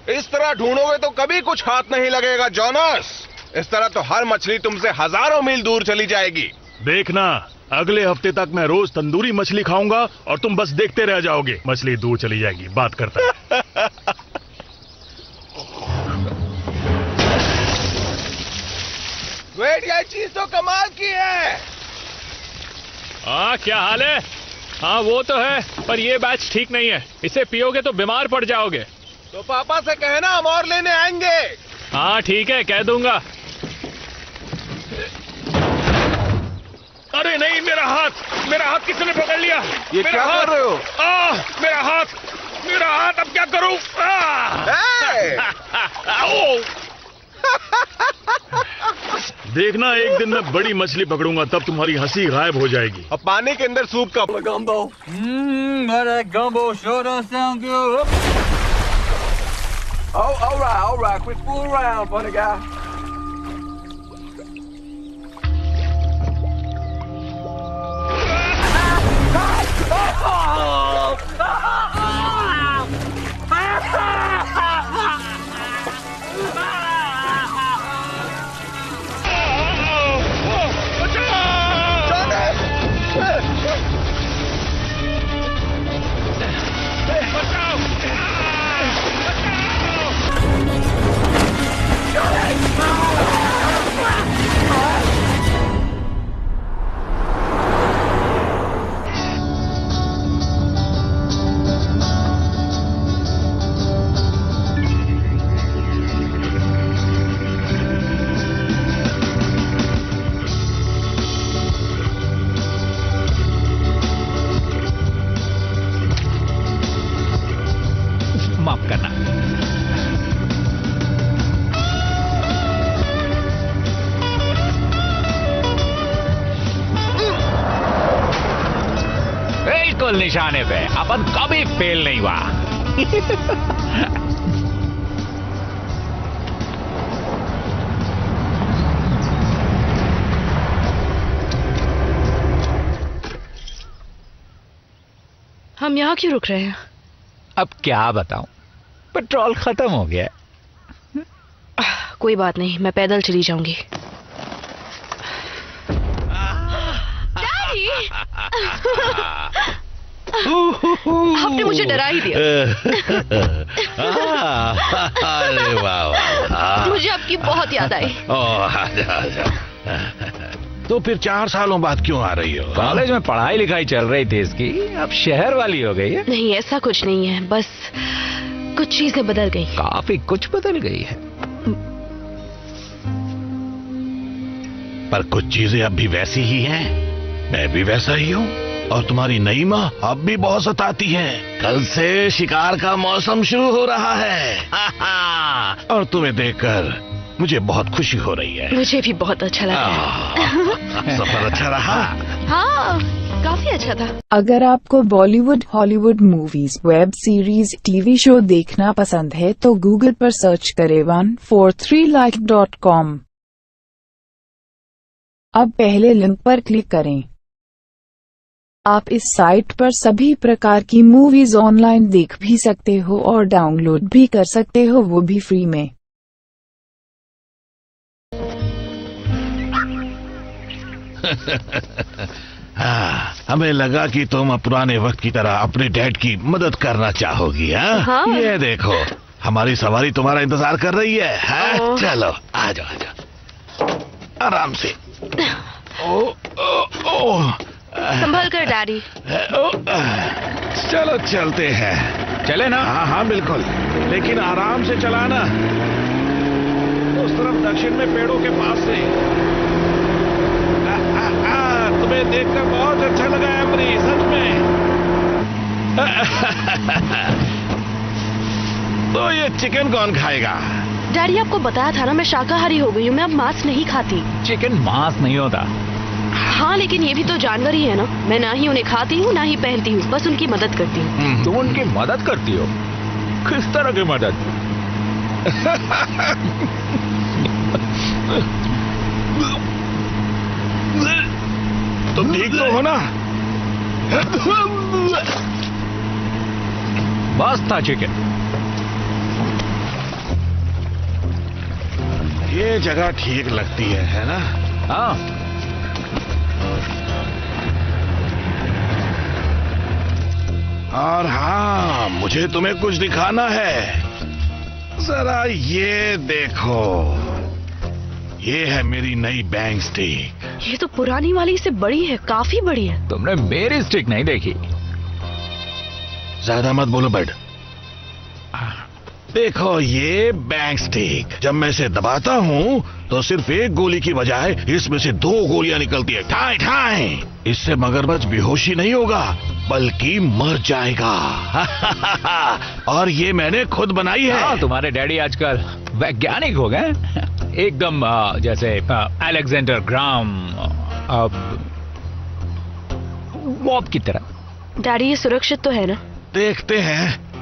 इस तरह ढूंढोगे तो कभी कुछ हाथ नहीं लगेगा जोनास। इस तरह तो हर मछली तुमसे हजारों मील दूर चली जाएगी। देखना, अगले हफ्ते तक मैं रोज तंदूरी मछली खाऊंगा और तुम बस देखते रह जाओगे। मछली दूर चली जाएगी, बात करता है। वेट, ये चीज तो कमाल की है। हाँ, क्या हाल है? हाँ वो तो है, पर ये बैच ठीक नहीं है। इसे पियोगे तो बीमार पड़ जाओगे। तो पापा से कहना हम और लेने आएंगे। हाँ ठीक है, कह दूंगा। अरे नहीं, मेरा हाथ किसने पकड़ लिया? ये क्या कर रहे हो? मेरा हाथ, अब क्या करूं? देखना, एक दिन मैं बड़ी मछली पकड़ूंगा, तब तुम्हारी हंसी गायब हो जाएगी। अब पानी के अंदर सूप का Gumbo. That gumbo sure does sound good. Oh, all right. Quit fooling around, funny guy. माफ करना। बिल्कुल निशाने पे, अपन कभी फेल नहीं हुआ। हम यहाँ क्यों रुक रहे हैं? अब क्या बताऊं, पेट्रोल खत्म हो गया है। कोई बात नहीं, मैं पैदल चली जाऊंगी। डैडी! आपने मुझे डरा ही दिया। अरे वाह, मुझे आपकी बहुत याद आई। आजा। तो फिर 4 सालों बाद क्यों आ रही हो? कॉलेज में पढ़ाई लिखाई चल रही थी इसकी, अब शहर वाली हो गई है। नहीं, ऐसा कुछ नहीं है, बस कुछ चीजें बदल गई। काफी कुछ बदल गई है। पर कुछ चीजें अब भी वैसी ही हैं। मैं भी वैसा ही हूँ, और तुम्हारी नई माँ अब भी बहुत सताती है। कल से शिकार का मौसम शुरू हो रहा है। और तुम्हें देखकर मुझे बहुत खुशी हो रही है। मुझे भी बहुत अच्छा लगा। सफर अच्छा रहा? हाँ, काफी अच्छा था। अगर आपको Bollywood, Hollywood movies, web series, TV show देखना पसंद है तो गूगल पर सर्च करें 143like.com। अब पहले लिंक पर क्लिक करें। आप इस साइट पर सभी प्रकार की मूवीज ऑनलाइन देख भी सकते हो और डाउनलोड भी कर सकते हो, वो भी फ्री में। हाँ, हमें लगा कि तुम पुराने वक्त की तरह अपने डैड की मदद करना चाहोगी। हाँ। ये देखो, हमारी सवारी तुम्हारा इंतजार कर रही है। हाँ? चलो, आ जाओ। आराम से। संभल कर डैडी। चलो चलते हैं। चले ना? हाँ बिल्कुल, लेकिन आराम से चलाना। उस तरफ दक्षिण में पेड़ों के पास से। तुम्हें देखकर बहुत अच्छा लगा एमरी, सच में। तो ये चिकन कौन खाएगा? डैडी, आपको बताया था ना, मैं शाकाहारी हो गई हूँ, मैं अब मांस नहीं खाती। चिकन मांस नहीं होता। हाँ, लेकिन ये भी तो जानवर ही है ना। मैं ना ही उन्हें खाती हूँ, ना ही पहनती हूँ, बस उनकी मदद करती हूँ। तुम उनकी मदद करती हो? किस तरह की मदद? तुम ठीक तो हो ना? बस था चिकन। ये जगह ठीक लगती है ना? हाँ, और हाँ, मुझे तुम्हें कुछ दिखाना है। जरा ये देखो, ये है मेरी नई बैंग स्टिक। ये तो पुरानी वाली से बड़ी है, काफी बड़ी है। तुमने मेरी स्टिक नहीं देखी। ज्यादा मत बोलो बड। देखो ये बैंग स्टिक, जब मैं इसे दबाता हूँ तो सिर्फ एक गोली की बजाय इसमें से 2 गोलियां निकलती है, ठाई ठाई। इससे मगरमच्छ बेहोशी नहीं होगा बल्कि मर जाएगा। और ये मैंने खुद बनाई है। हाँ, तुम्हारे डैडी आजकल वैज्ञानिक हो गए, एकदम जैसे अलेक्जेंडर ग्राम बॉब की तरह। डैडी ये सुरक्षित तो है ना? देखते हैं।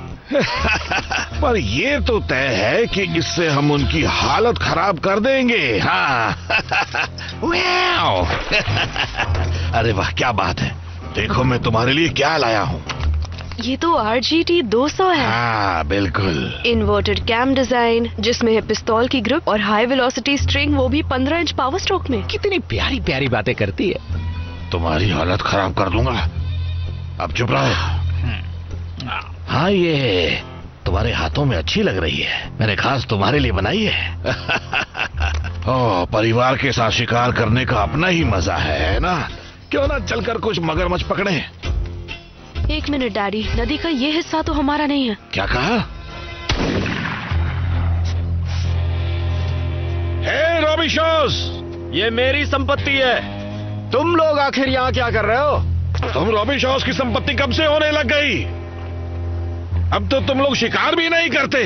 पर ये तो तय है कि इससे हम उनकी हालत खराब कर देंगे। हाँ। वाओ। अरे वाह, क्या बात है। देखो मैं तुम्हारे लिए क्या लाया हूँ। ये तो RGT 200 है। हाँ बिल्कुल। इन्वर्टेड कैम डिजाइन, जिसमें है पिस्तौल की ग्रिप और हाई वेलोसिटी स्ट्रिंग, वो भी 15 इंच पावर स्ट्रोक में। कितनी प्यारी प्यारी बातें करती है। तुम्हारी हालत खराब कर दूंगा, अब चुप रहो। हाँ, ये तुम्हारे हाथों में अच्छी लग रही है, मैंने खास तुम्हारे लिए बनाई है। ओह, परिवार के साथ शिकार करने का अपना ही मजा है ना? क्यों ना चलकर कुछ मगरमच्छ पकड़े। 1 मिनट डैडी, नदी का ये हिस्सा तो हमारा नहीं है। क्या कहा? हे रॉबी शॉस, ये मेरी संपत्ति है। तुम लोग आखिर यहाँ क्या कर रहे हो? तुम रॉबी शॉस की संपत्ति कब से होने लग गई? अब तो तुम लोग शिकार भी नहीं करते।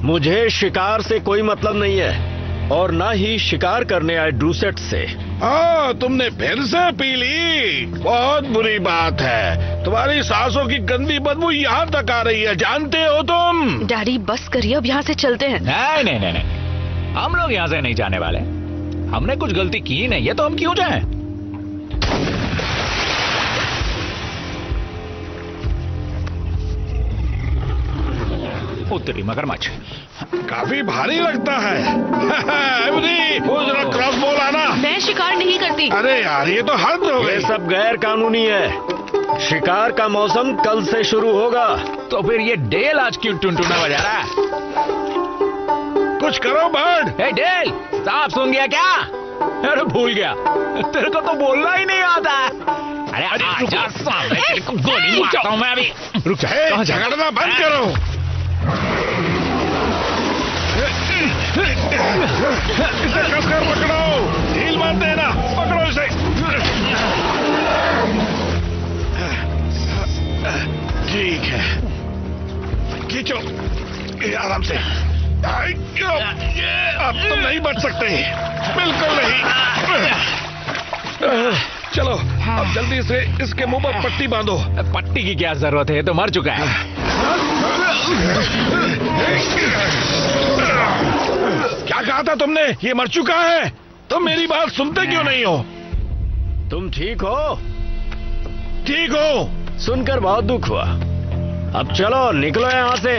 मुझे शिकार से कोई मतलब नहीं है, और ना ही शिकार करने आए ड्रूसेट से। हाँ, तुमने फिर से पी ली। बहुत बुरी बात है। तुम्हारी सांसों की गंदी बदबू यहाँ तक आ रही है, जानते हो तुम? डैडी बस करिए, अब यहाँ से चलते हैं। नहीं नहीं नहीं नहीं, हम लोग यहाँ से नहीं जाने वाले। हमने कुछ गलती की नहीं है तो हम क्यों जाएं? उत्तरी मगरमच्छ काफी भारी लगता है। एवरी, वो जरा क्रॉसबो लाना। मैं शिकार नहीं करती। अरे यार, ये तो हद हो ये गई। सब गैर कानूनी है। शिकार का मौसम कल से शुरू होगा। तो फिर ये डेल आज क्यों टुनटुना बजा रहा है? कुछ करो बर्ड। हे डेल, साफ सुन गया क्या? अरे भूल गया, तेरे को तो बोलना ही नहीं आता। अरे आजा सामने, तेरे को गोली मारता हूं मैं अभी। रुक जा, हे, कहाँ जा रहा है? झगड़ना बंद करो। इसे कसकर पकड़ो, ढील मत देना, पकड़ो इसे। ठीक है, खींचो आराम से। अब तुम नहीं बच सकते, बिल्कुल नहीं। चलो अब जल्दी से इसके मुंह पर पट्टी बांधो। पट्टी की क्या जरूरत है, ये तो मर चुका है। क्या कहा था तुमने? ये मर चुका है। तुम मेरी बात सुनते क्यों नहीं हो? तुम ठीक हो? ठीक हो? सुनकर बहुत दुख हुआ। अब चलो निकलो यहाँ से।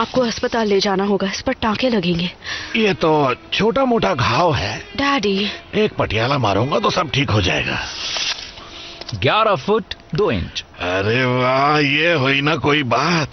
आपको अस्पताल ले जाना होगा, इस पर टांके लगेंगे। ये तो छोटा मोटा घाव है। डैडी, एक पटियाला मारूंगा तो सब ठीक हो जाएगा। 11 फुट 2 इंच। अरे वाह, ये हुई ना कोई बात।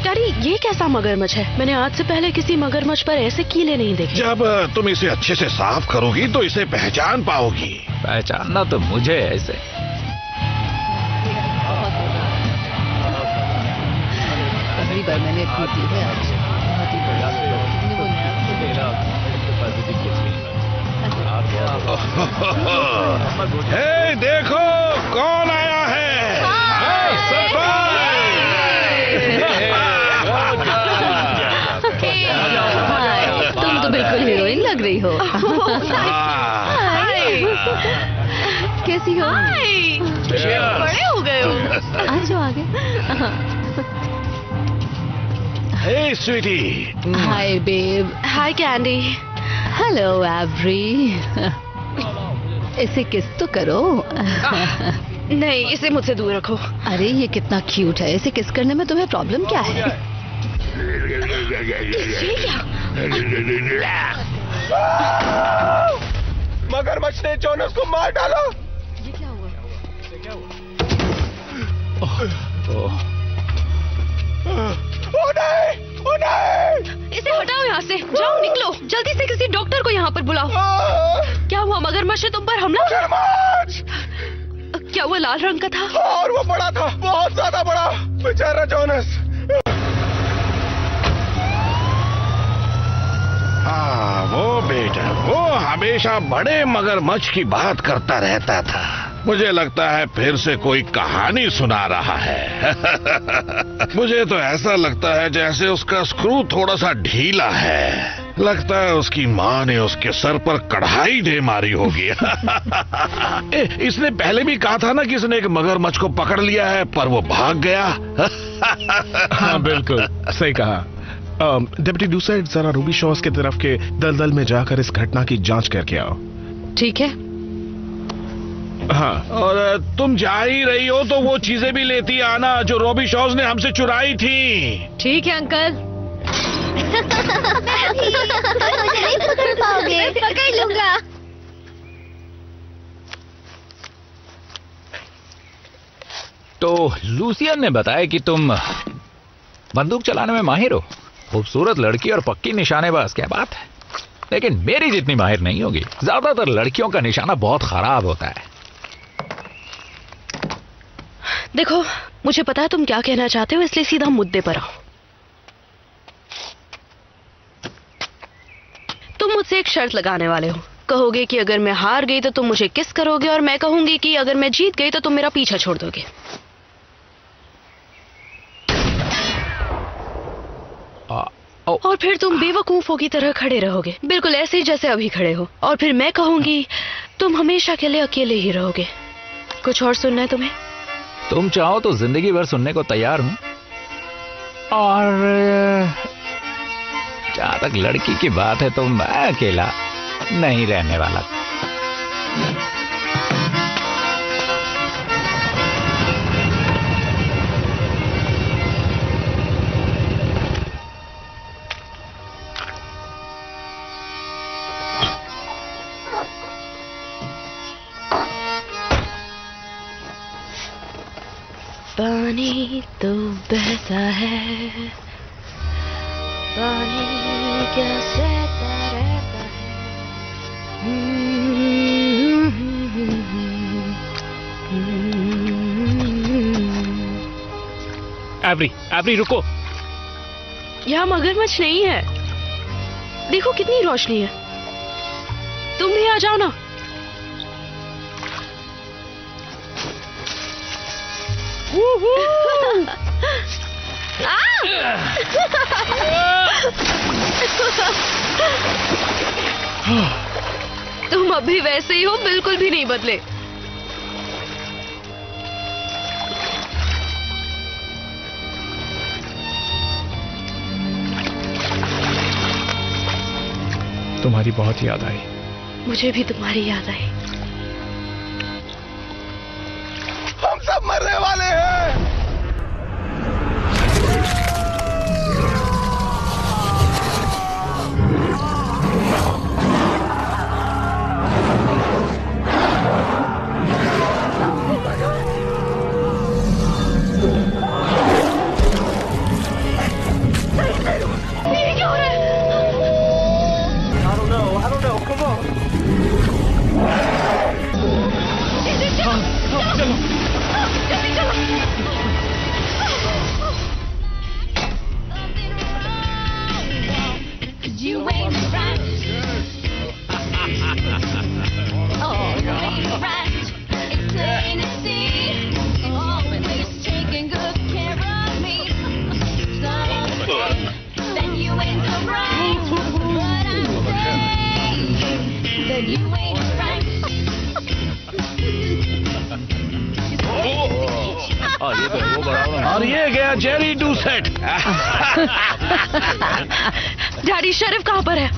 डैडी ये कैसा मगरमच्छ है? मैंने आज से पहले किसी मगरमच्छ पर ऐसे कीले नहीं देखे। जब तुम इसे अच्छे से साफ करोगी तो इसे पहचान पाओगी। पहचानना तो मुझे ऐसे। पहली बार मैंने इतनी पी है आज, बहुत ही बढ़िया। हे देखो कौन आया है। तुम तो बिल्कुल हीरोइन लग रही हो। कैसी हो? बड़े हो गए हो। आ जाओ आगे। हे स्वीटी। हाय बेब। हाय कैंडी। Hello every. इसे किस तो करो। नहीं, इसे मुझसे दूर रखो। अरे ये कितना क्यूट है, इसे किस करने में तुम्हें प्रॉब्लम क्या है? मगरमच्छ ने जोनस को मार डाला। ये क्या हुआ? ओ नहीं! इसे हटाओ यहाँ से। जाओ, निकलो जल्दी से। किसी डॉक्टर को यहाँ पर बुलाओ। क्या हुआ? मगरमच्छ ने तुम पर हमला? क्या वो लाल रंग का था? और वो बड़ा था, बहुत ज्यादा बड़ा। बेचारा जोनस। हाँ, वो बेटा, वो हमेशा बड़े मगरमच्छ की बात करता रहता था। मुझे लगता है फिर से कोई कहानी सुना रहा है। मुझे तो ऐसा लगता है जैसे उसका स्क्रू थोड़ा सा ढीला है। लगता है उसकी माँ ने उसके सर पर कढ़ाई दे मारी होगी। इसने पहले भी कहा था ना कि इसने एक मगरमच्छ को पकड़ लिया है, पर वो भाग गया। हाँ बिल्कुल सही कहा। डिप्टी डूसर, जरा रूबी शॉस की तरफ के दलदल में जाकर इस घटना की जांच करके आओ। ठीक है। हाँ, और तुम जा ही रही हो तो वो चीजें भी लेती आना जो रॉबी शॉज ने हमसे चुराई थी। ठीक है अंकल। मुझे नहीं पकड़ पाओगे। पकड़ लूंगा। तो लूसियन ने बताया कि तुम बंदूक चलाने में माहिर हो। खूबसूरत लड़की और पक्की निशानेबाज, क्या बात है। लेकिन मेरी जितनी माहिर नहीं होगी। ज्यादातर लड़कियों का निशाना बहुत खराब होता है। देखो, मुझे पता है तुम क्या कहना चाहते हो, इसलिए सीधा मुद्दे पर आओ। तुम मुझसे एक शर्त लगाने वाले हो। कहोगे कि अगर मैं हार गई तो तुम मुझे किस करोगे, और मैं कहूंगी कि अगर मैं जीत गई तो तुम मेरा पीछा छोड़ दोगे। और फिर तुम बेवकूफों की तरह खड़े रहोगे, बिल्कुल ऐसे ही जैसे अभी खड़े हो। और फिर मैं कहूंगी तुम हमेशा के लिए अकेले ही रहोगे। कुछ और सुनना है तुम्हें? तुम चाहो तो जिंदगी भर सुनने को तैयार हूं। और जहां तक लड़की की बात है तो मैं अकेला नहीं रहने वाला। पानी तो बहता है, पानी क्या सहता रहता है। एवरी रुको। यहाँ मगरमच्छ नहीं है। देखो कितनी रोशनी है। तुम भी आ जाओ ना। तुम अभी वैसे ही हो, बिल्कुल भी नहीं बदले। तुम्हारी बहुत याद आई। मुझे भी तुम्हारी याद आई। हम सब मरने वाले हैं। ये क्या हो रहा है? I don't know. Come on. चलो, जल्दी चलो। You ain't right. Oh, you ain't right. It's plain to see. Always taking good care of me. Some say that you ain't so right, but I'm गया Jerry डूसेट। Daddy शरीफ कहाँ पर है?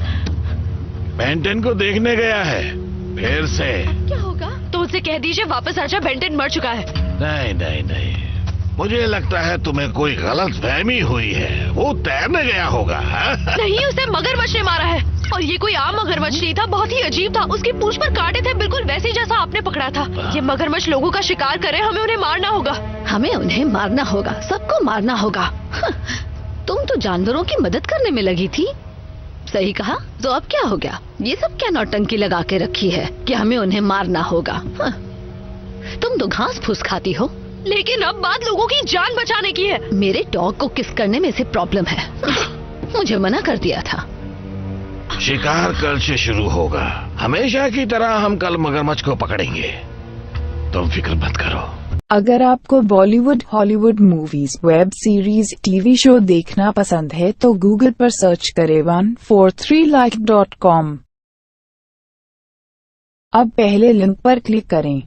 Benton को देखने गया है फिर से। क्या होगा? तो उसे कह दीजिए वापस आजा, बेंटन मर चुका है। नहीं नहीं नहीं, मुझे लगता है तुम्हें कोई गलत फहमी हुई है। वो तैरने गया होगा। नहीं, उसे मगरमच्छ ने मारा है। और ये कोई आम मगरमच्छ नहीं था, बहुत ही अजीब था। उसकी पूंछ पर कांटे थे, बिल्कुल वैसे जैसा आपने पकड़ा था। ये मगरमच्छ लोगों का शिकार करे, हमें उन्हें मारना होगा। हमें उन्हें मारना होगा, सबको मारना होगा। तुम तो जानवरों की मदद करने में लगी थी। सही कहा। तो अब क्या हो गया? ये सब क्या नौटंकी लगा के रखी है कि हमें उन्हें मारना होगा? तुम तो घास फूस खाती हो। लेकिन अब बात लोगों की जान बचाने की है। मेरे डॉग को किस करने में से प्रॉब्लम है। मुझे मना कर दिया था। शिकार कल से शुरू होगा। हमेशा की तरह हम कल मगरमच्छ को पकड़ेंगे, तुम फिक्र मत करो। अगर आपको Bollywood, Hollywood movies, web series, TV show देखना पसंद है तो गूगल पर सर्च करें 143like.com। अब पहले लिंक पर क्लिक करें।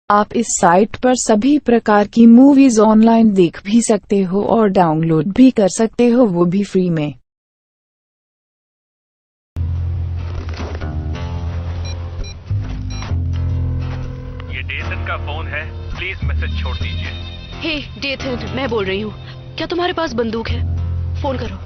आप इस साइट पर सभी प्रकार की मूवीज ऑनलाइन देख भी सकते हो और डाउनलोड भी कर सकते हो, वो भी फ्री में। ये डेसन का फोन है, प्लीज मैसेज छोड़ दीजिए। हे डेथन, मैं बोल रही हूँ। क्या तुम्हारे पास बंदूक है? फोन करो।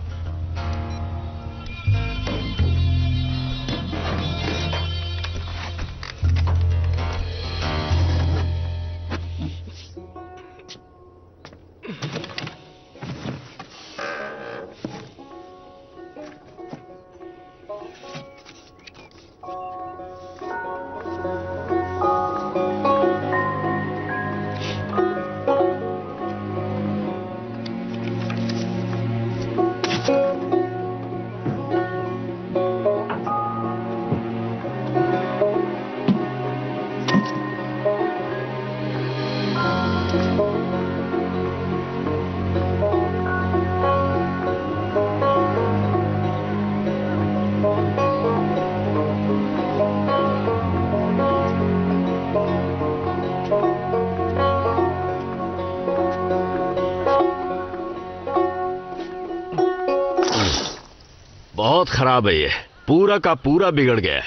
बहुत खराब है, ये पूरा का पूरा बिगड़ गया है।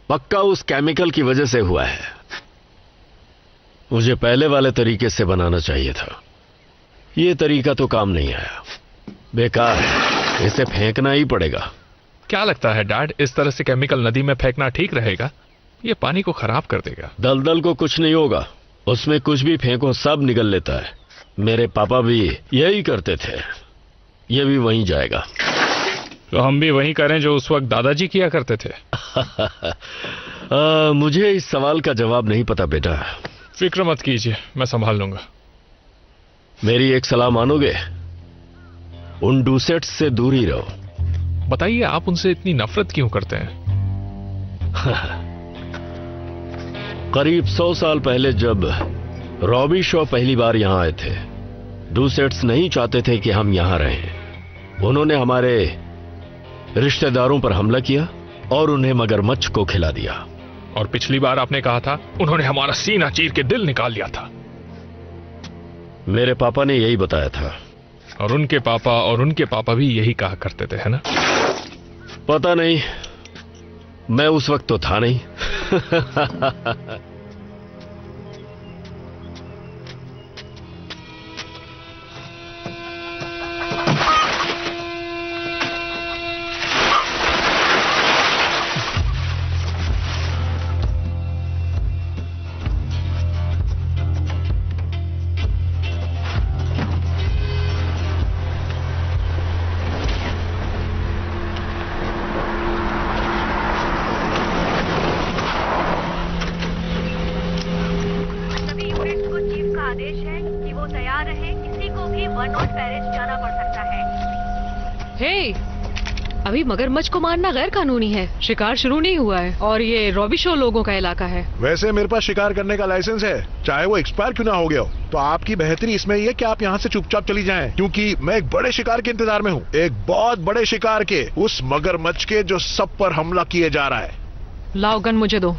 पक्का उस केमिकल की वजह से हुआ है। मुझे पहले वाले तरीके से बनाना चाहिए था। ये तरीका तो काम नहीं आया, बेकार है, इसे फेंकना ही पड़ेगा। क्या लगता है डैड, इस तरह से केमिकल नदी में फेंकना ठीक रहेगा? ये पानी को खराब कर देगा। दलदल को कुछ नहीं होगा, उसमें कुछ भी फेंको सब निकल लेता है। मेरे पापा भी यही करते थे, ये भी वहीं जाएगा। तो हम भी वही करें जो उस वक्त दादाजी किया करते थे। मुझे इस सवाल का जवाब नहीं पता बेटा। फिक्र मत कीजिए, मैं संभाल लूंगा। मेरी एक सलाह मानोगे? उन डूसेट्स से दूर ही रहो। बताइए, आप उनसे इतनी नफरत क्यों करते हैं? करीब 100 साल पहले जब रॉबी शॉ पहली बार यहां आए थे, डूसेट्स नहीं चाहते थे कि हम यहां रहें। उन्होंने हमारे रिश्तेदारों पर हमला किया और उन्हें मगरमच्छ को खिला दिया। और पिछली बार आपने कहा था उन्होंने हमारा सीना चीर के दिल निकाल लिया था। मेरे पापा ने यही बताया था। और उनके पापा भी यही कहा करते थे, है ना? पता नहीं, मैं उस वक्त तो था नहीं। अभी मगरमच्छ को मारना गैर कानूनी है, शिकार शुरू नहीं हुआ है और ये रॉबी शो लोगों का इलाका है। वैसे मेरे पास शिकार करने का लाइसेंस है, चाहे वो एक्सपायर क्यों ना हो गया हो। तो आपकी बेहतरी इसमें ये कि आप यहाँ से चुपचाप चली जाएं, क्योंकि मैं एक बड़े शिकार के इंतजार में हूँ। एक बहुत बड़े शिकार के, उस मगरमच्छ के जो सब पर हमला किए जा रहा है। लाओ गन मुझे दो।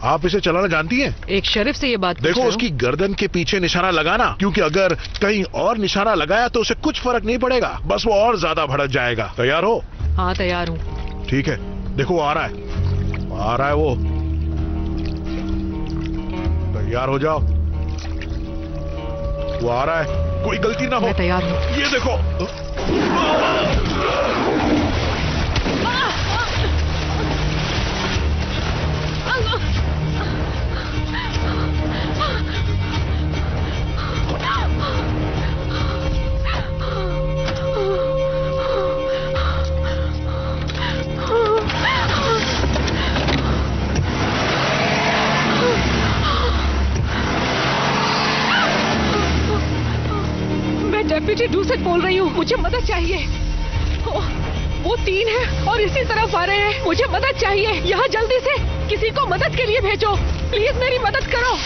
आप इसे चलाना जानती हैं? एक शरीफ से ये बात पूछ देखो रहे हो? उसकी गर्दन के पीछे निशाना लगाना, क्योंकि अगर कहीं और निशाना लगाया तो उसे कुछ फर्क नहीं पड़ेगा, बस वो और ज्यादा भड़क जाएगा। तैयार हो? हाँ तैयार हूँ। ठीक है, देखो वो आ रहा है वो। तैयार हो जाओ, वो आ रहा है, कोई गलती ना हो। मैं तैयार हूँ। ये देखो। डेप्यूटी डूसेट बोल रही हूँ, मुझे मदद चाहिए। वो 3 है और इसी तरफ आ रहे हैं, मुझे मदद चाहिए। यहाँ जल्दी से किसी को मदद के लिए भेजो, प्लीज मेरी मदद करो।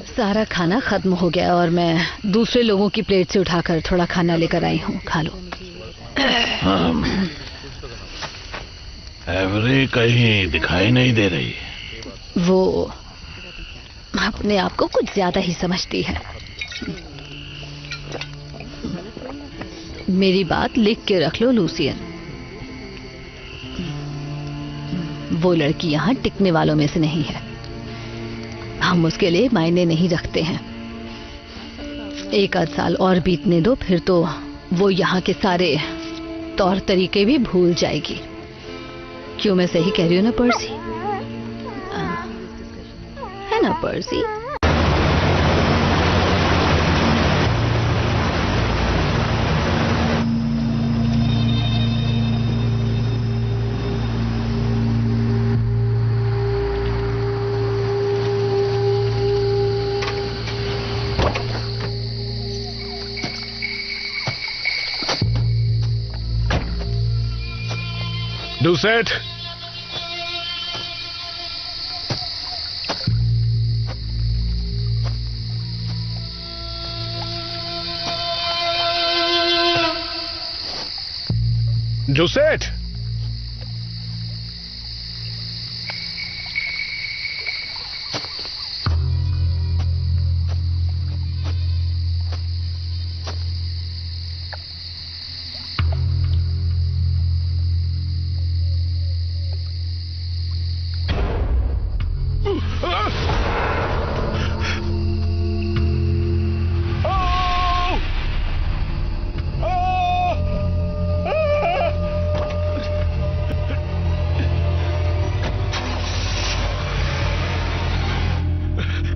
सारा खाना खत्म हो गया और मैं दूसरे लोगों की प्लेट से उठाकर थोड़ा खाना लेकर आई हूँ, खा लो। एवरी कहीं दिखाई नहीं दे रही। वो अपने आप को कुछ ज्यादा ही समझती है। मेरी बात लिख के रख लो लूसियन, वो लड़की यहाँ टिकने वालों में से नहीं है। हम उसके लिए मायने नहीं रखते हैं। 1 आध साल और बीतने दो, फिर तो वो यहाँ के सारे तौर तरीके भी भूल जाएगी। क्यों, मैं सही कह रही हूँ ना पर्सी? है ना पर्सी? डूसेट, डूसेट,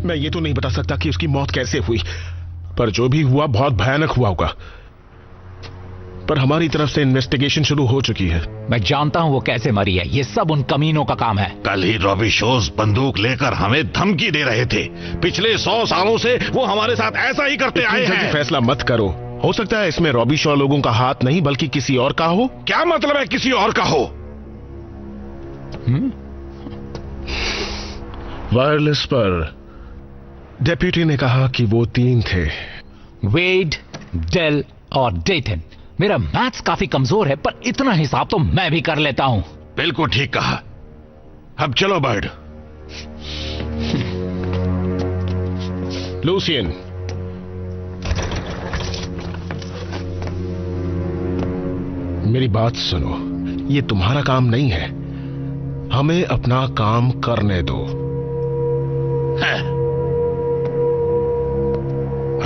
मैं ये तो नहीं बता सकता कि उसकी मौत कैसे हुई, पर जो भी हुआ बहुत भयानक हुआ होगा। पर हमारी तरफ से इन्वेस्टिगेशन शुरू हो चुकी है। मैं जानता हूं वो कैसे मरी है, ये सब उन कमीनों का काम है। कल ही रॉबी शोज बंदूक लेकर हमें धमकी दे रहे थे। पिछले 100 सालों से वो हमारे साथ ऐसा ही करते आए हैं। फैसला मत करो, हो सकता है इसमें रॉबी शॉ लोगों का हाथ नहीं बल्कि किसी और का हो। क्या मतलब है किसी और का हो? वायरलेस पर डेप्यूटी ने कहा कि वो 3 थे, वेड, डेल और डेटन। मेरा मैथ्स काफी कमजोर है, पर इतना हिसाब तो मैं भी कर लेता हूं। बिल्कुल ठीक कहा। अब चलो बर्ड। लूसियन, मेरी बात सुनो, ये तुम्हारा काम नहीं है, हमें अपना काम करने दो।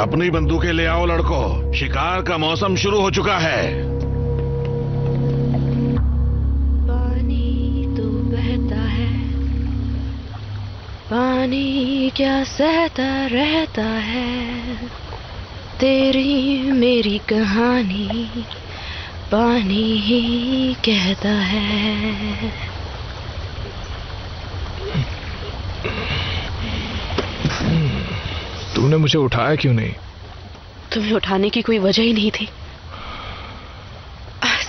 अपनी बंदूकें ले आओ लड़कों, शिकार का मौसम शुरू हो चुका है। पानी तो बहता है, पानी क्या सहता रहता है, तेरी मेरी कहानी पानी ही कहता है। तूने मुझे उठाया क्यों नहीं? तुम्हें उठाने की कोई वजह ही नहीं थी।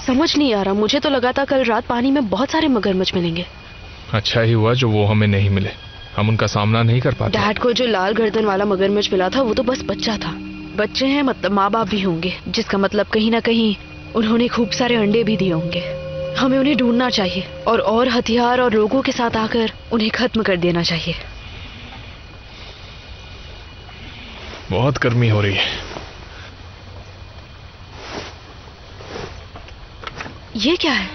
समझ नहीं आ रहा, मुझे तो लगा था कल रात पानी में बहुत सारे मगरमच्छ मिलेंगे। अच्छा ही हुआ जो वो हमें नहीं मिले, हम उनका सामना नहीं कर पाते। डैड को जो लाल गर्दन वाला मगरमच्छ मिला था वो तो बस बच्चा था। बच्चे हैं मतलब माँ बाप भी होंगे, जिसका मतलब कहीं ना कहीं उन्होंने खूब सारे अंडे भी दिए होंगे। हमें उन्हें ढूंढना चाहिए और हथियार और लोगों के साथ आकर उन्हें खत्म कर देना चाहिए। बहुत गर्मी हो रही है। ये क्या है?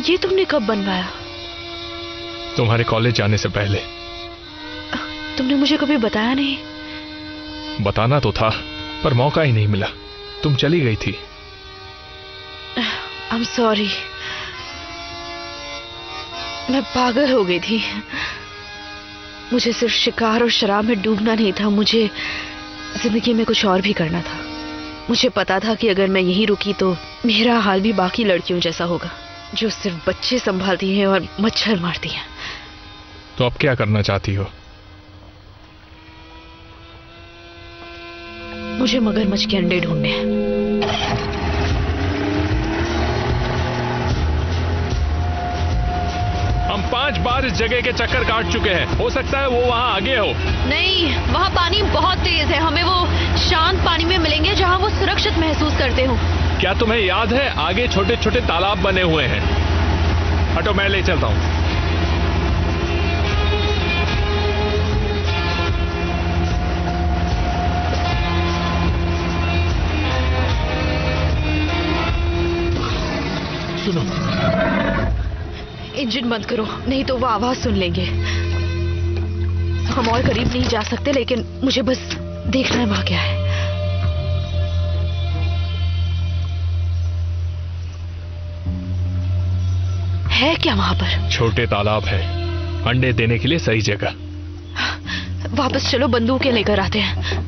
ये तुमने कब बनवाया? तुम्हारे कॉलेज जाने से पहले। तुमने मुझे कभी बताया नहीं। बताना तो था पर मौका ही नहीं मिला, तुम चली गई थी। I'm sorry, मैं पागल हो गई थी। मुझे सिर्फ शिकार और शराब में डूबना नहीं था, मुझे जिंदगी में कुछ और भी करना था। मुझे पता था कि अगर मैं यहीं रुकी तो मेरा हाल भी बाकी लड़कियों जैसा होगा जो सिर्फ बच्चे संभालती हैं और मच्छर मारती हैं। तो अब क्या करना चाहती हो? मुझे मगरमच्छ के अंडे ढूंढने हैं। हम 5 बार इस जगह के चक्कर काट चुके हैं, हो सकता है वो वहाँ आगे हो। नहीं, वहाँ पानी बहुत तेज है, हमें वो शांत पानी में मिलेंगे जहाँ वो सुरक्षित महसूस करते हो। क्या तुम्हें याद है आगे छोटे छोटे तालाब बने हुए हैं? हटो, मैं ले चलता हूँ। सुनो, इंजन बंद करो, नहीं तो वो आवाज सुन लेंगे। हम और करीब नहीं जा सकते, लेकिन मुझे बस देखना है वहां क्या है। है क्या वहां पर? छोटे तालाब है, अंडे देने के लिए सही जगह। वापस चलो, बंदूकें लेकर आते हैं।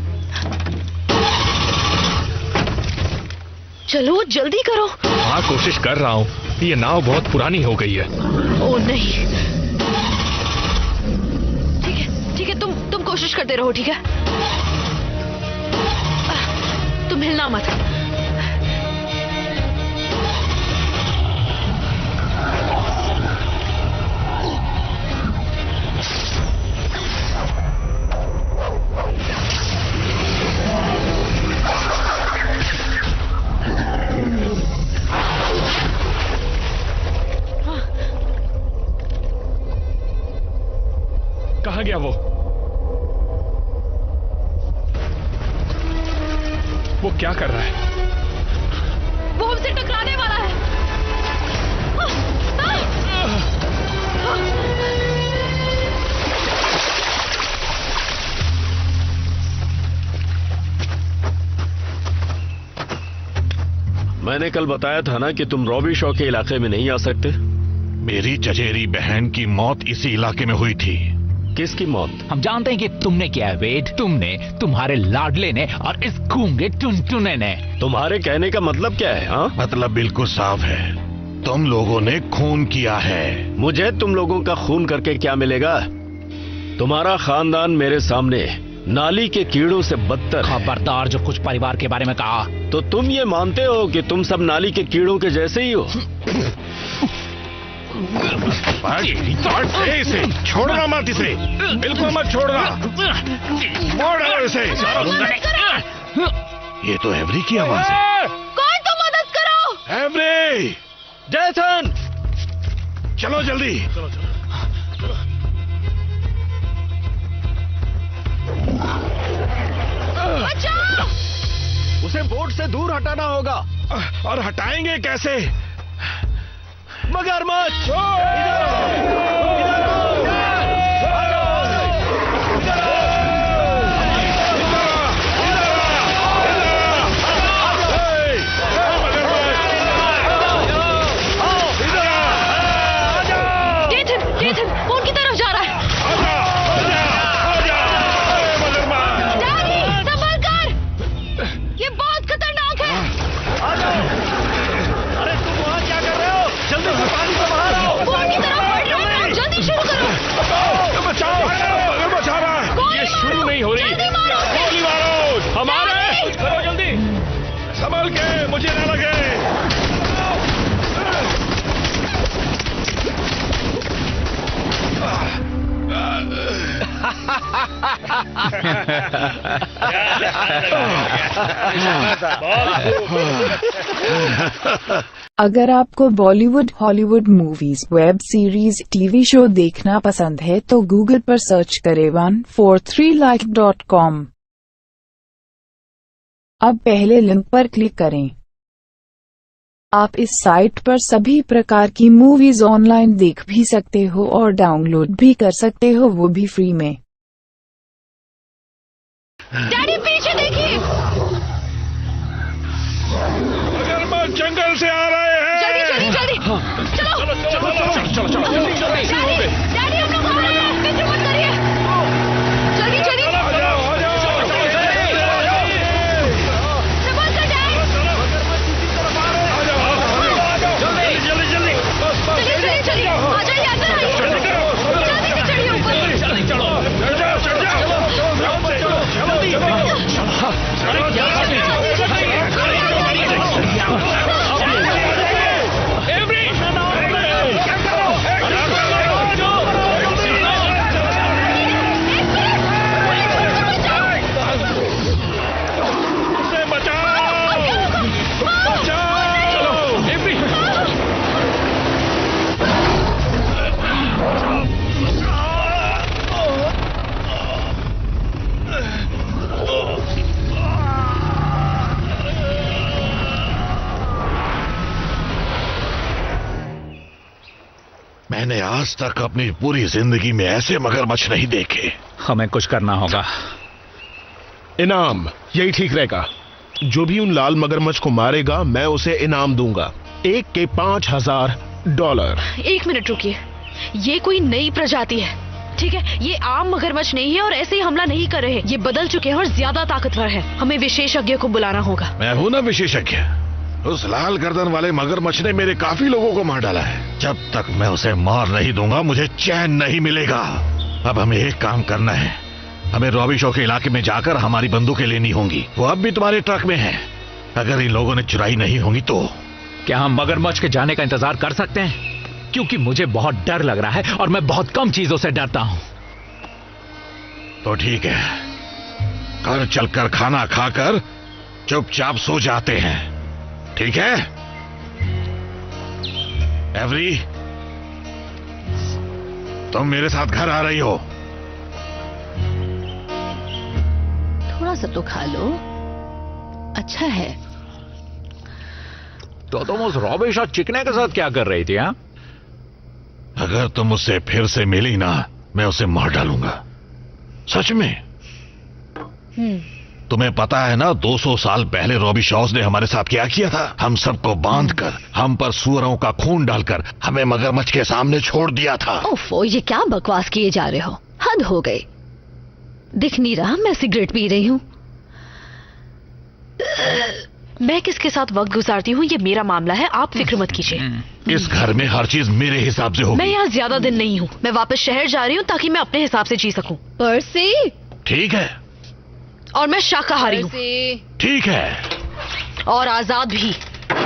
चलो जल्दी करो। हाँ, कोशिश कर रहा हूँ। ये नाव बहुत पुरानी हो गई है। ओ नहीं, ठीक है, तुम कोशिश करते रहो, ठीक है? तुम हिलना मत। कहाँ गया वो? वो क्या कर रहा है? वो हमसे टकराने वाला है। मैंने कल बताया था ना कि तुम रॉबी शॉ के इलाके में नहीं आ सकते। मेरी चचेरी बहन की मौत इसी इलाके में हुई थी। किसकी मौत? हम जानते हैं कि तुमने किया है वेड, तुमने, तुम्हारे लाडले ने और इस गूंगे टुनटुने ने। तुम्हारे कहने का मतलब क्या है? हाँ, मतलब बिल्कुल साफ है, तुम लोगों ने खून किया है। मुझे तुम लोगों का खून करके क्या मिलेगा? तुम्हारा खानदान मेरे सामने नाली के कीड़ों से बदतर। खबरदार जो कुछ परिवार के बारे में कहा। तो तुम ये मानते हो कि तुम सब नाली के कीड़ों के जैसे ही हो? इसे छोड़ना मत, इसे बिल्कुल मत छोड़ना, मोड़ डालो इसे। ये तो एवरी की आवाज है। कोई तो मदद करो। एवरी, जैसन, चलो जल्दी। बचाओ! उसे बोट से दूर हटाना होगा। और हटाएंगे कैसे? मगरमच्छ! डेथन, वो उनकी तरफ जा रहा है। डैडी, संभल कर, ये बहुत खतरनाक है। अरे तुम वहाँ क्या कर रहे हो? जल्दी से पानी से बाहर आओ। वो उनकी तरफ बढ़ रहा है, जल्दी शुरू करो। बचाओ, मगर बचा रहा है। ये शुरू नहीं हो रही। जल्दी मारो उसे। गोली मारो, हमारे। करो जल्दी। अगर आपको Bollywood, Hollywood movies, web series, TV show देखना पसंद है तो गूगल पर सर्च करें 143like.com। अब पहले लिंक पर क्लिक करें। आप इस साइट पर सभी प्रकार की मूवीज ऑनलाइन देख भी सकते हो और डाउनलोड भी कर सकते हो, वो भी फ्री में। डैडी पीछे देखिए, मगरमच्छ जंगल से आ रहे हैं। जल्दी जल्दी जल्दी, चलो चलो डैडी हम लोग आ रहे हैं, फिक्र मत करिए, जल्दी जल्दी संभाल कर डैड, चलिए आ जाइए, अंदर आइए, जल्दी से चढ़िए ऊपर, मैंने आज तक अपनी पूरी जिंदगी में ऐसे मगरमच्छ नहीं देखे। हमें कुछ करना होगा। इनाम यही ठीक रहेगा। जो भी उन लाल मगरमच्छ को मारेगा मैं उसे इनाम दूंगा, एक के $5000। एक मिनट रुकिए, ये कोई नई प्रजाति है, ठीक है? ये आम मगरमच्छ नहीं है और ऐसे ही हमला नहीं कर रहे। ये बदल चुके हैं और ज्यादा ताकतवर है। हमें विशेषज्ञ को बुलाना होगा। मैं हूं ना विशेषज्ञ। उस लाल गर्दन वाले मगरमच्छ ने मेरे काफी लोगों को मार डाला है। जब तक मैं उसे मार नहीं दूंगा मुझे चैन नहीं मिलेगा। अब हमें एक काम करना है, हमें रॉबी शो के इलाके में जाकर हमारी बंदूकें लेनी होंगी। वो अब भी तुम्हारे ट्रक में है। अगर इन लोगों ने चुराई नहीं होंगी तो क्या हम मगरमच्छ के जाने का इंतजार कर सकते हैं? क्योंकि मुझे बहुत डर लग रहा है और मैं बहुत कम चीजों से डरता हूं। तो ठीक है, घर चलकर खाना खाकर चुपचाप सो जाते हैं, ठीक है? एवरी, तुम मेरे साथ घर आ रही हो। थोड़ा सा तो खा लो, अच्छा है। तो तुम उस रॉबी शॉ चिकने के साथ क्या कर रही थी? हाँ, अगर तुम उससे फिर से मिली ना, मैं उसे मार डालूंगा, सच में। तुम्हें पता है ना 200 साल पहले रॉबी शॉज ने हमारे साथ क्या किया था? हम सबको बांधकर, हम पर सुअरों का खून डालकर हमें मगरमच्छ के सामने छोड़ दिया था। ओफो, ये क्या बकवास किए जा रहे हो? हद हो गई। दिख नहीं रहा मैं सिगरेट पी रही हूँ। मैं किसके साथ वक्त गुजारती हूँ ये मेरा मामला है, आप फिक्र मत कीजिए। इस घर में हर चीज मेरे हिसाब से होगी। मैं यहाँ ज्यादा दिन नहीं हूँ, मैं वापस शहर जा रही हूँ ताकि मैं अपने हिसाब से जी सकूं। पर्सी, ठीक है। और मैं शाकाहारी हूँ। ठीक है। और आजाद भी।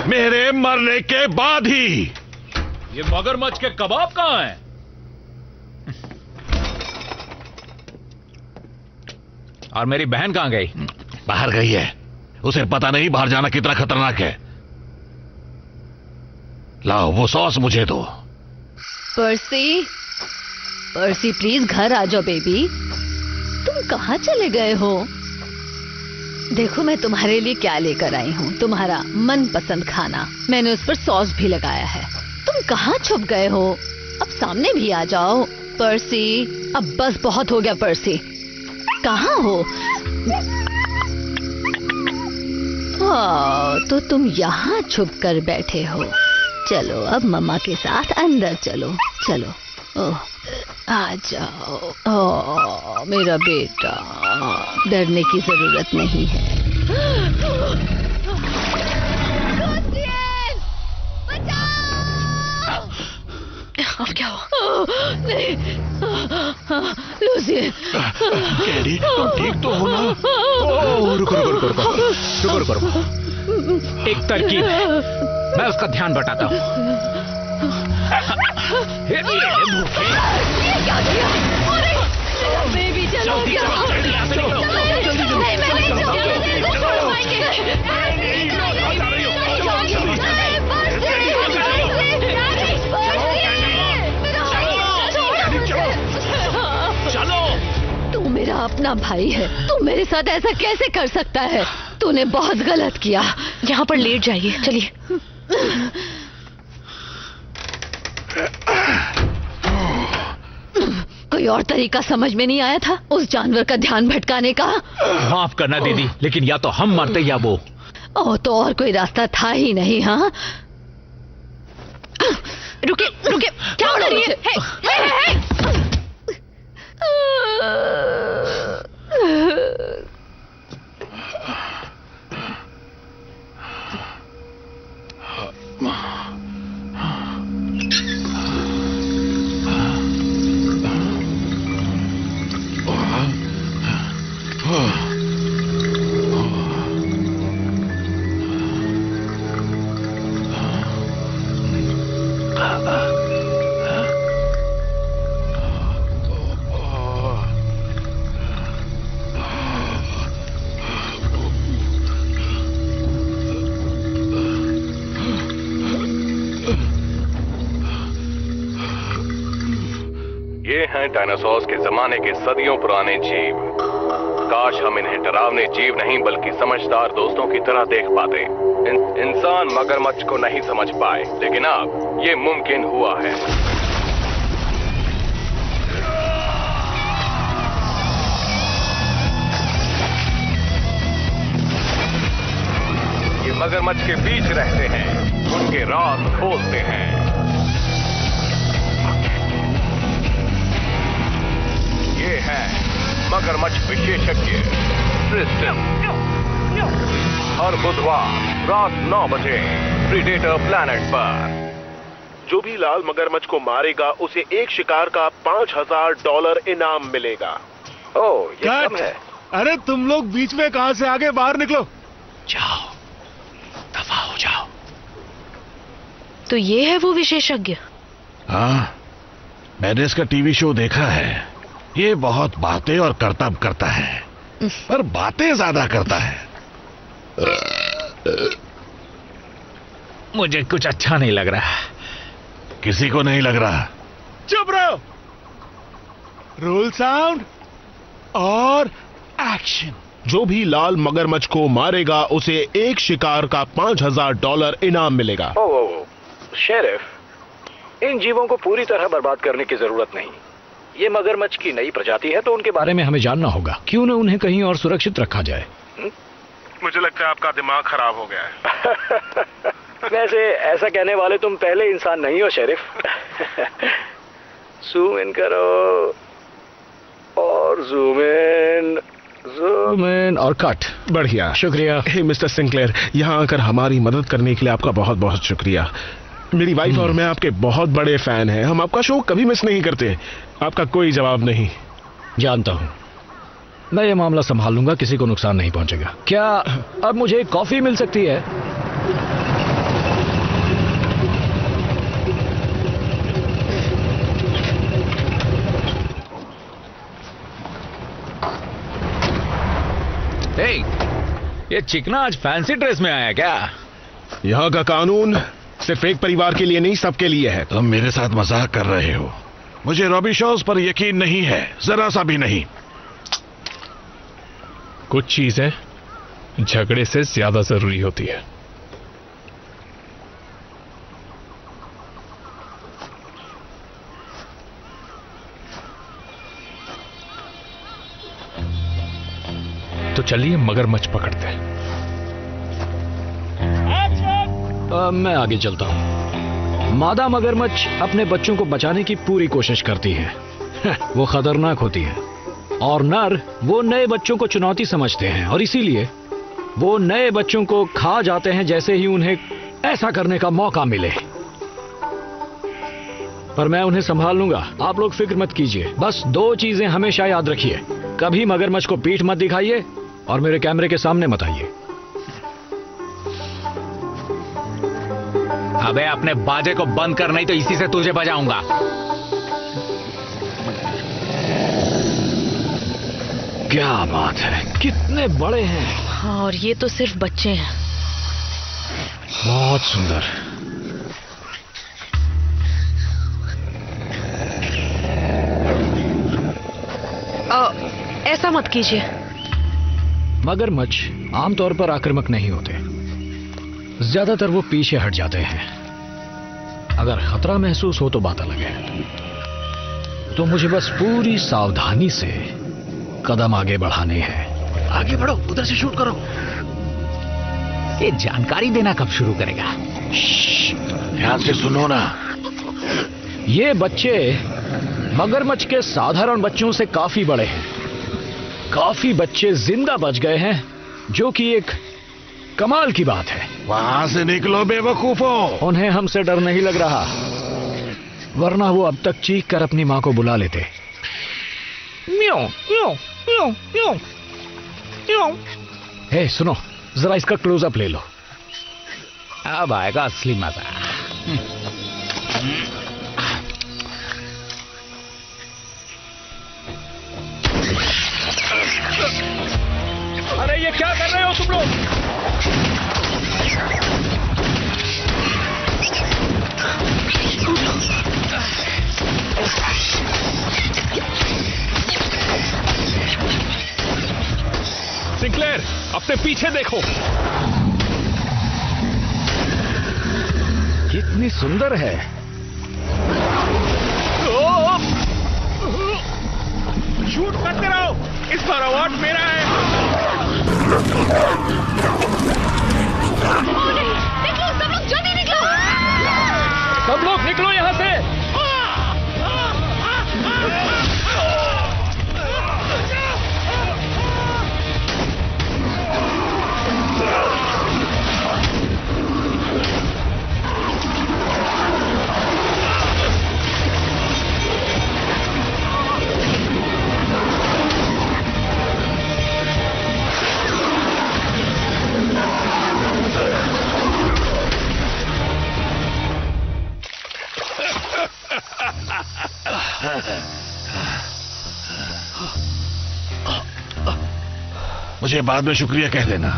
मेरे मरने के बाद ही। ये मगरमच्छ के कबाब कहाँ हैं? और मेरी बहन कहाँ गई? बाहर गई है, उसे पता नहीं बाहर जाना कितना खतरनाक है। लाओ वो सॉस मुझे दो। पर्सी, पर्सी प्लीज घर आ जाओ बेबी। तुम कहाँ चले गए हो? देखो मैं तुम्हारे लिए क्या लेकर आई हूँ, तुम्हारा मनपसंद खाना। मैंने उस पर सॉस भी लगाया है। तुम कहाँ छुप गए हो? अब सामने भी आ जाओ। पर्सी, अब बस बहुत हो गया। पर्सी कहाँ हो? तो तुम यहाँ छुप कर बैठे हो। चलो अब मम्मा के साथ अंदर चलो। चलो, ओह आ जाओ। ओह मेरा बेटा, डरने की जरूरत नहीं है। अब क्या हो? नहीं, लूसियन। कैडी, तुम ठीक तो हो ना? रुको। एक तरकीब है, मैं उसका ध्यान बटाता हूँ। ये क्या किया? बेबी चलो। अपना भाई है, तू मेरे साथ ऐसा कैसे कर सकता है? तूने बहुत गलत किया। यहाँ पर लेट जाइए, चलिए। कोई और तरीका समझ में नहीं आया था उस जानवर का ध्यान भटकाने का? माफ करना दीदी, लेकिन या तो हम मरते या वो। ओ, तो और कोई रास्ता था ही नहीं। हाँ, रुके रुके, क्या कर रही है? ये हैं डायनासोर्स के जमाने के सदियों पुराने जीव। काश हम इन्हें डरावने जीव नहीं बल्कि समझदार दोस्तों की तरह देख पाते। इंसान मगरमच्छ को नहीं समझ पाए, लेकिन अब ये मुमकिन हुआ है। ये मगरमच्छ के बीच रहते हैं, उनके राज खोलते हैं। ये है मगरमच्छ विशेषज्ञ क्रिस्टन। हर बुधवार रात 9 बजे प्रीडेटर प्लैनेट पर। जो भी लाल मगरमच्छ को मारेगा उसे एक शिकार का $5000 इनाम मिलेगा। ओह, ये कम है। अरे तुम लोग बीच में कहां से आगे? बाहर निकलो। जाओ, दफा हो जाओ। तो ये है वो विशेषज्ञ? हाँ, मैंने इसका टीवी शो देखा है। ये बहुत बातें और करतब करता है, पर बातें ज्यादा करता है। मुझे कुछ अच्छा नहीं लग रहा। किसी को नहीं लग रहा। चुप रहो। रोल साउंड और एक्शन। जो भी लाल मगरमच्छ को मारेगा उसे एक शिकार का $5000 इनाम मिलेगा। ओह, शेरिफ, इन जीवों को पूरी तरह बर्बाद करने की जरूरत नहीं। ये मगरमच्छ की नई प्रजाति है, तो उनके बारे में हमें जानना होगा। क्यों न उन्हें कहीं और सुरक्षित रखा जाए? मुझे लगता है आपका दिमाग खराब हो गया है। वैसे ऐसा कहने वाले तुम पहले इंसान नहीं हो शेरिफ। जूम इन करो और जूम इन और कट। बढ़िया, शुक्रिया। हे मिस्टर सिंक्लेयर, यहाँ आकर हमारी मदद करने के लिए आपका बहुत बहुत शुक्रिया। मेरी वाइफ और मैं आपके बहुत बड़े फैन हैं। हम आपका शो कभी मिस नहीं करते। आपका कोई जवाब नहीं। जानता हूँ, मैं ये मामला संभाल लूंगा, किसी को नुकसान नहीं पहुंचेगा। क्या अब मुझे एक कॉफी मिल सकती है? हे, ये चिकना आज फैंसी ड्रेस में आया क्या? यहाँ का कानून सिर्फ एक परिवार के लिए नहीं, सबके लिए है। तुम मेरे साथ मजाक कर रहे हो। मुझे रॉबी शॉज पर यकीन नहीं है, जरा सा भी नहीं। कुछ चीजें झगड़े से ज्यादा जरूरी होती है। तो चलिए मगरमच्छ पकड़ते हैं। मैं आगे चलता हूँ। मादा मगरमच्छ अपने बच्चों को बचाने की पूरी कोशिश करती है। वो खतरनाक होती है और नर वो नए बच्चों को चुनौती समझते हैं और इसीलिए वो नए बच्चों को खा जाते हैं जैसे ही उन्हें ऐसा करने का मौका मिले। पर मैं उन्हें संभाल लूंगा, आप लोग फिक्र मत कीजिए। बस 2 चीजें हमेशा याद रखिए, कभी मगरमच्छ को पीठ मत दिखाइए और मेरे कैमरे के सामने मत आइए। अबे अपने बाजे को बंद कर, नहीं तो इसी से तुझे बजाऊंगा। क्या बात है, कितने बड़े हैं। हाँ, और ये तो सिर्फ बच्चे हैं। बहुत सुंदर। ऐसा मत कीजिए। मगरमच्छ आमतौर पर आक्रामक नहीं होते, ज्यादातर वो पीछे हट जाते हैं। अगर खतरा महसूस हो तो बात अलग है। तो मुझे बस पूरी सावधानी से कदम आगे बढ़ाने हैं। आगे बढ़ो, उधर से शूट करो। ये जानकारी देना कब शुरू करेगा? ध्यान से सुनो ना। ये बच्चे मगरमच्छ के साधारण बच्चों से काफी बड़े हैं। काफी बच्चे जिंदा बच गए हैं, जो कि एक कमाल की बात है। वहां से निकलो बेवकूफों। उन्हें हमसे डर नहीं लग रहा, वरना वो अब तक चीख कर अपनी मां को बुला लेते। म्याऊ, म्याऊ, म्याऊ, म्याऊ, म्याऊ। हे सुनो, जरा इसका क्लोजअप ले लो। अब आएगा असली मजा। अरे ये क्या कर रहे हो तुम लोग? सिंक्लेयर, अपने पीछे देखो। कितनी सुंदर है। शूट करते रहो, इस बार अवार्ड मेरा है। निकलो सब लोग, जल्दी निकलो। सब लोग निकलो यहां से। मुझे बाद में शुक्रिया कह देना।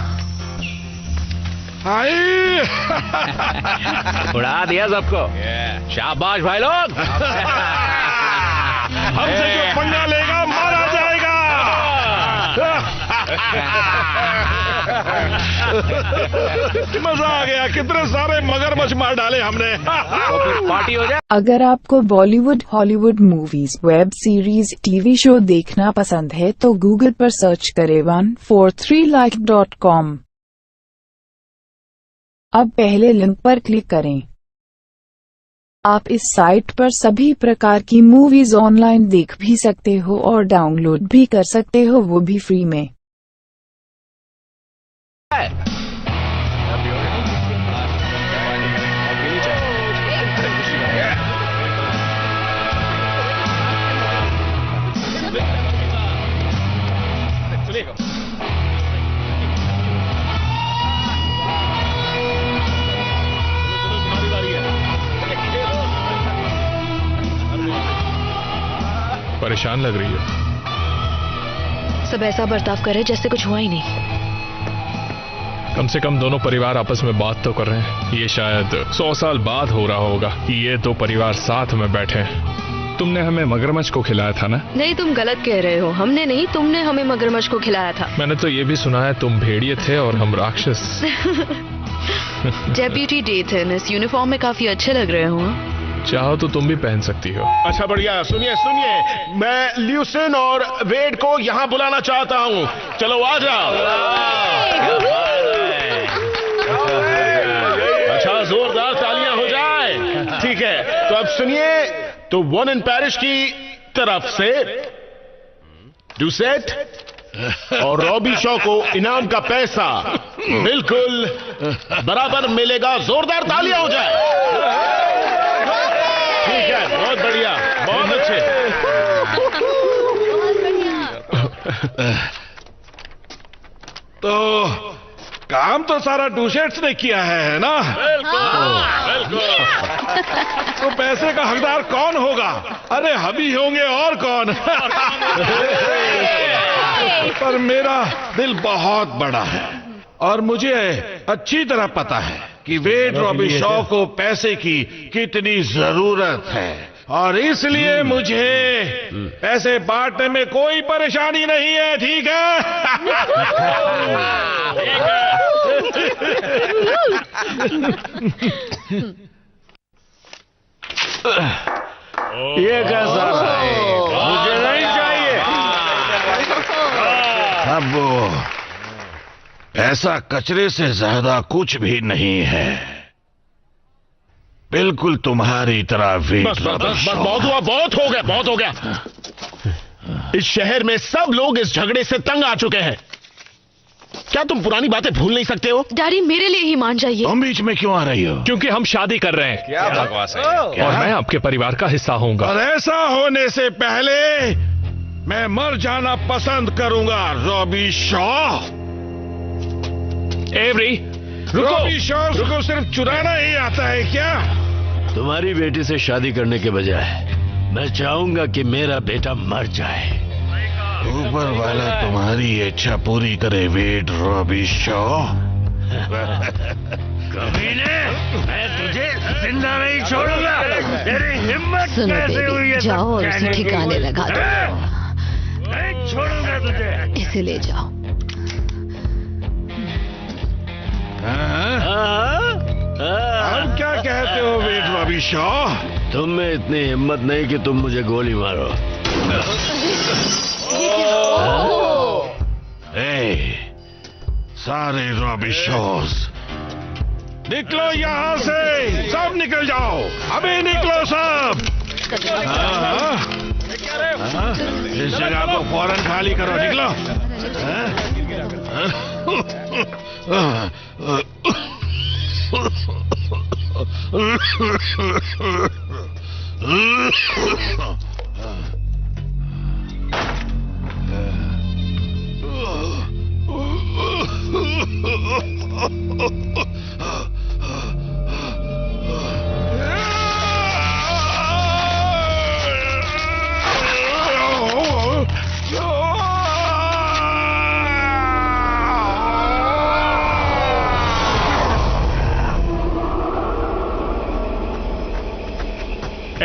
उड़ा दिया सबको। शाबाश भाई लोग। हमसे जो पंगा लेगा मारा जाएगा। मजा आ गया, कितने सारे मगरमच्छ मार डाले हमने। पार्टी हो जाए। अगर आपको Bollywood, Hollywood movies, web series, TV show देखना पसंद है तो गूगल पर सर्च करें 143like.com। अब पहले लिंक पर क्लिक करें। आप इस साइट पर सभी प्रकार की मूवीज ऑनलाइन देख भी सकते हो और डाउनलोड भी कर सकते हो, वो भी फ्री में। परेशान लग रही है। सब ऐसा बर्ताव करे जैसे कुछ हुआ ही नहीं। कम से कम दोनों परिवार आपस में बात तो कर रहे हैं। ये शायद 100 साल बाद हो रहा होगा कि ये दो परिवार साथ में बैठे हैं। तुमने हमें मगरमच्छ को खिलाया था ना? नहीं, तुम गलत कह रहे हो। हमने नहीं, तुमने हमें मगरमच्छ को खिलाया था। मैंने तो ये भी सुना है तुम भेड़िए थे और हम राक्षस। डेप्यूटी डेथन, इस यूनिफॉर्म में काफी अच्छे लग रहे हो। चाहो तो तुम भी पहन सकती हो। अच्छा बढ़िया, सुनिए सुनिए, मैं ल्यूसिन और वेड को यहाँ बुलाना चाहता हूँ। चलो आ जाओ। अच्छा, जोरदार तालियां हो जाए। ठीक है, तो अब सुनिए, तो वन इन पेरिस की तरफ से डुसेट और रॉबी शॉ को इनाम का पैसा बिल्कुल बराबर मिलेगा। जोरदार तालियां हो जाए। ठीक है, बहुत बढ़िया, बहुत अच्छे। तो काम तो सारा डुसेट्स ने किया है ना? बिल्कुल। तो पैसे का हकदार कौन होगा? अरे हम ही होंगे, और कौन? पर मेरा दिल बहुत बड़ा है और मुझे अच्छी तरह पता है कि वेड रॉबी शॉ को पैसे की कितनी जरूरत है। और इसलिए मुझे ऐसे बांटने में कोई परेशानी नहीं है, ठीक है? ये कैसा है? मुझे नहीं चाहिए। अब वो ऐसा कचरे से ज्यादा कुछ भी नहीं है, बिल्कुल तुम्हारी तरह वेट। बस बहुत हुआ, बहुत हो गया। इस शहर में सब लोग इस झगड़े से तंग आ चुके हैं। क्या तुम पुरानी बातें भूल नहीं सकते हो? डैडी मेरे लिए ही मान जाइए। तुम बीच में क्यों आ रही हो? क्योंकि हम शादी कर रहे हैं। क्या बकवास है? और मैं आपके परिवार का हिस्सा होऊंगा। और ऐसा होने से पहले मैं मर जाना पसंद करूंगा, Robbie Shaw. Every Robbie Shaw को सिर्फ चुराना ही आता है क्या? तुम्हारी बेटी से शादी करने के बजाय मैं चाहूंगा कि मेरा बेटा मर जाए। ऊपर वाला तुम्हारी इच्छा पूरी करे, वेट रॉबी शॉ। कमीने, मैं तुझे जिंदा नहीं छोड़ूंगा। तेरी हिम्मत सुनो कैसे हुई बेबी, है? जाओ और उसे ठिकाने लगा दो। नहीं छोड़ूंगा तुझे। इसे ले जाओ। अब क्या कहते हो वेट रॉबी शॉ? तुम में इतनी हिम्मत नहीं कि तुम मुझे गोली मारो। सारे रॉबी शॉज निकलो यहाँ से, सब निकल जाओ, अभी निकलो सब। इस जगह को फौरन खाली करो, निकलो।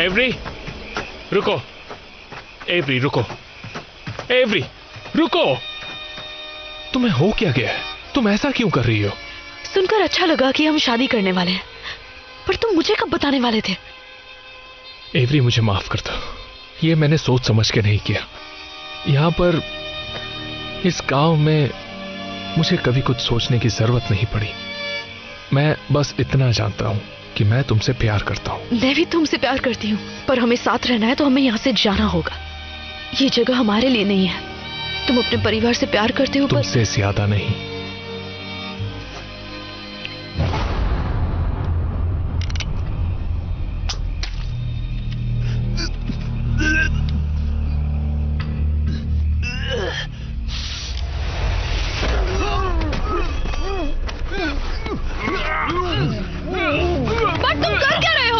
एवरी रुको, एवरी रुको, एवरी रुको। तुम्हें हो क्या गया है? तुम ऐसा क्यों कर रही हो? सुनकर अच्छा लगा कि हम शादी करने वाले हैं, पर तुम मुझे कब बताने वाले थे? एवरी मुझे माफ कर दो, ये मैंने सोच समझ के नहीं किया। यहां पर इस गांव में मुझे कभी कुछ सोचने की जरूरत नहीं पड़ी। मैं बस इतना जानता हूं कि मैं तुमसे प्यार करता हूं। मैं भी तुमसे प्यार करती हूँ, पर हमें साथ रहना है तो हमें यहाँ से जाना होगा। ये जगह हमारे लिए नहीं है। तुम अपने परिवार से प्यार करते हो, पर तुमसे ज्यादा नहीं। पर तुम कर क्या रहे हो?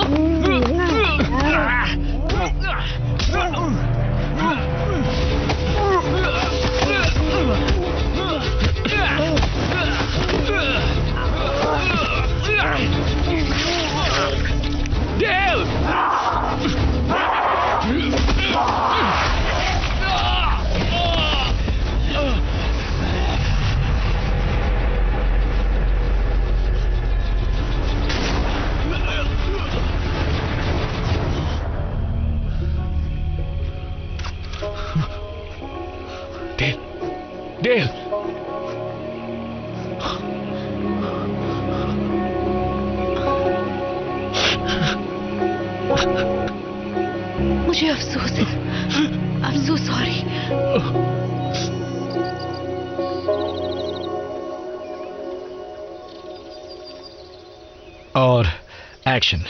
डेल, मुझे अफसोस है। I am so sorry. और एक्शन।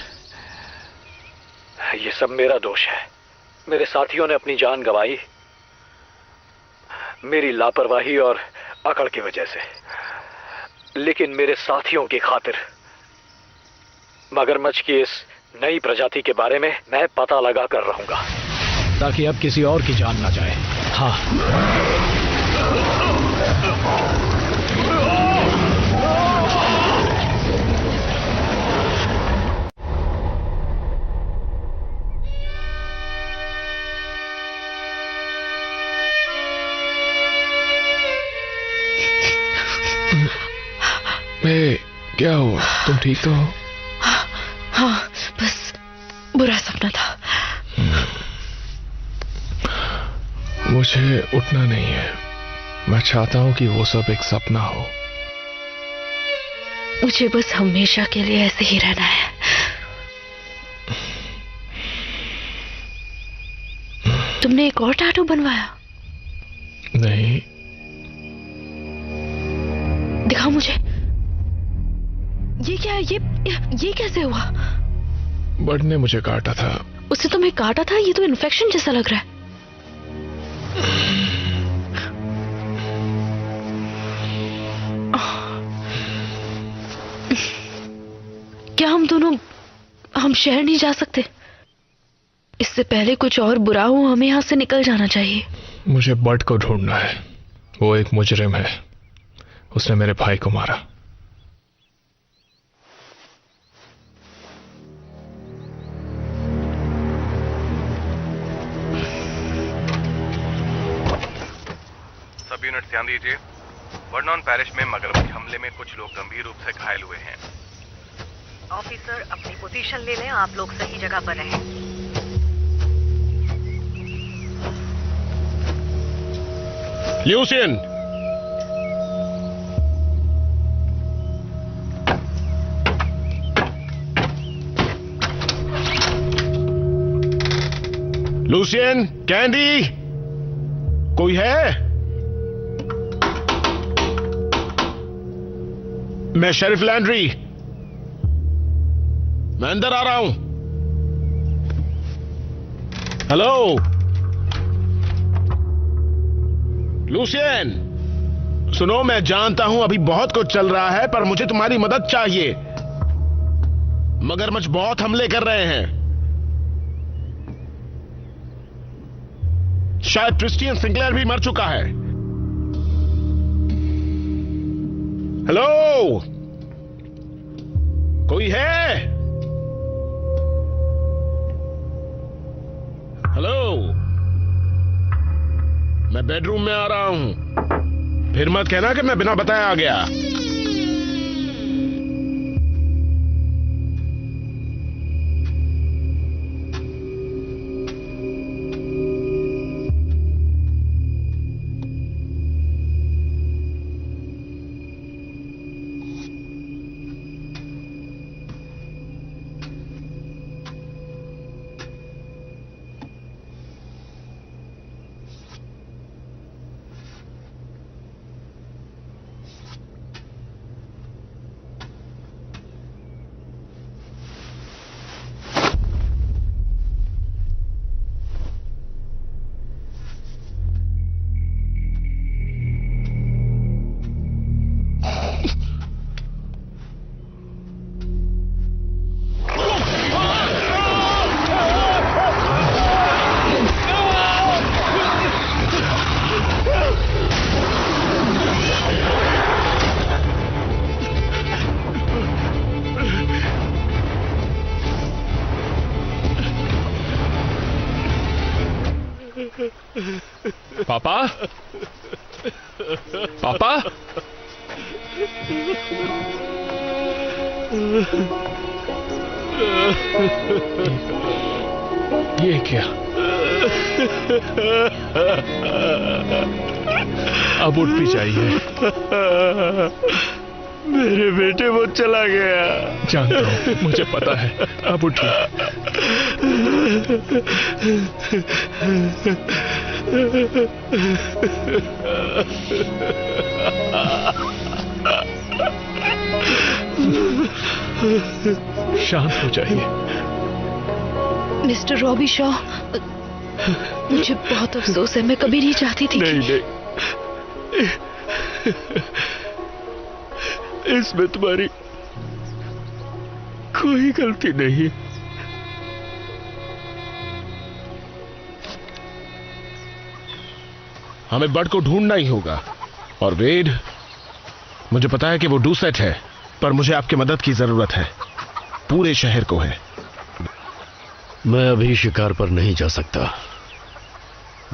ये सब मेरा दोष है। मेरे साथियों ने अपनी जान गंवाई मेरी लापरवाही और अकड़ की वजह से, लेकिन मेरे साथियों की खातिर मगरमच्छ की इस नई प्रजाति के बारे में मैं पता लगा कर रहूंगा, ताकि अब किसी और की जान ना जाए। हाँ। क्या हुआ? तुम ठीक तो हो? हाँ, बस बुरा सपना था। मुझे उठना नहीं है। मैं चाहता हूं कि वो सब एक सपना हो। मुझे बस हमेशा के लिए ऐसे ही रहना है। तुमने एक और टैटू बनवाया? नहीं। दिखाओ मुझे। ये क्या है? ये कैसे हुआ? बर्ड ने मुझे काटा था। उससे तुम्हें काटा था? ये तो इन्फेक्शन जैसा लग रहा है। क्या हम शहर नहीं जा सकते? इससे पहले कुछ और बुरा हो, हमें यहां से निकल जाना चाहिए। मुझे बर्ड को ढूंढना है। वो एक मुजरिम है। उसने मेरे भाई को मारा। सब यूनिट ध्यान दीजिए। वर्नॉन पैरिश में मगरमच्छ हमले में कुछ लोग गंभीर रूप से घायल हुए हैं। ऑफिसर अपनी पोजीशन ले लें। आप लोग सही जगह पर रहें। ल्यूसियन, लूसियन, कैंडी, कोई है? मैं शेरिफ लैंड्री, मैं अंदर आ रहा हूं। हेलो लूसियन, सुनो, मैं जानता हूं अभी बहुत कुछ चल रहा है, पर मुझे तुम्हारी मदद चाहिए। मगरमच्छ बहुत हमले कर रहे हैं। शायद क्रिस्टियन सिंक्लेयर भी मर चुका है। हेलो, कोई है? हेलो, मैं बेडरूम में आ रहा हूं। फिर मत कहना कि मैं बिना बताए आ गया। पापा? पापा? ये क्या? अब उठ भी चाहिए। मेरे बेटे वो चला गया। जानता हूं, मुझे पता है। अब उठिए। शांत हो जाइए। मिस्टर रॉबी शॉ, मुझे बहुत अफसोस है। मैं कभी नहीं चाहती थी। नहीं, इसमें तुम्हारी कोई गलती नहीं। हमें बर्ड को ढूंढना ही होगा। और वेड, मुझे पता है कि वो डूसेट है, पर मुझे आपकी मदद की जरूरत है। पूरे शहर को है। मैं अभी शिकार पर नहीं जा सकता।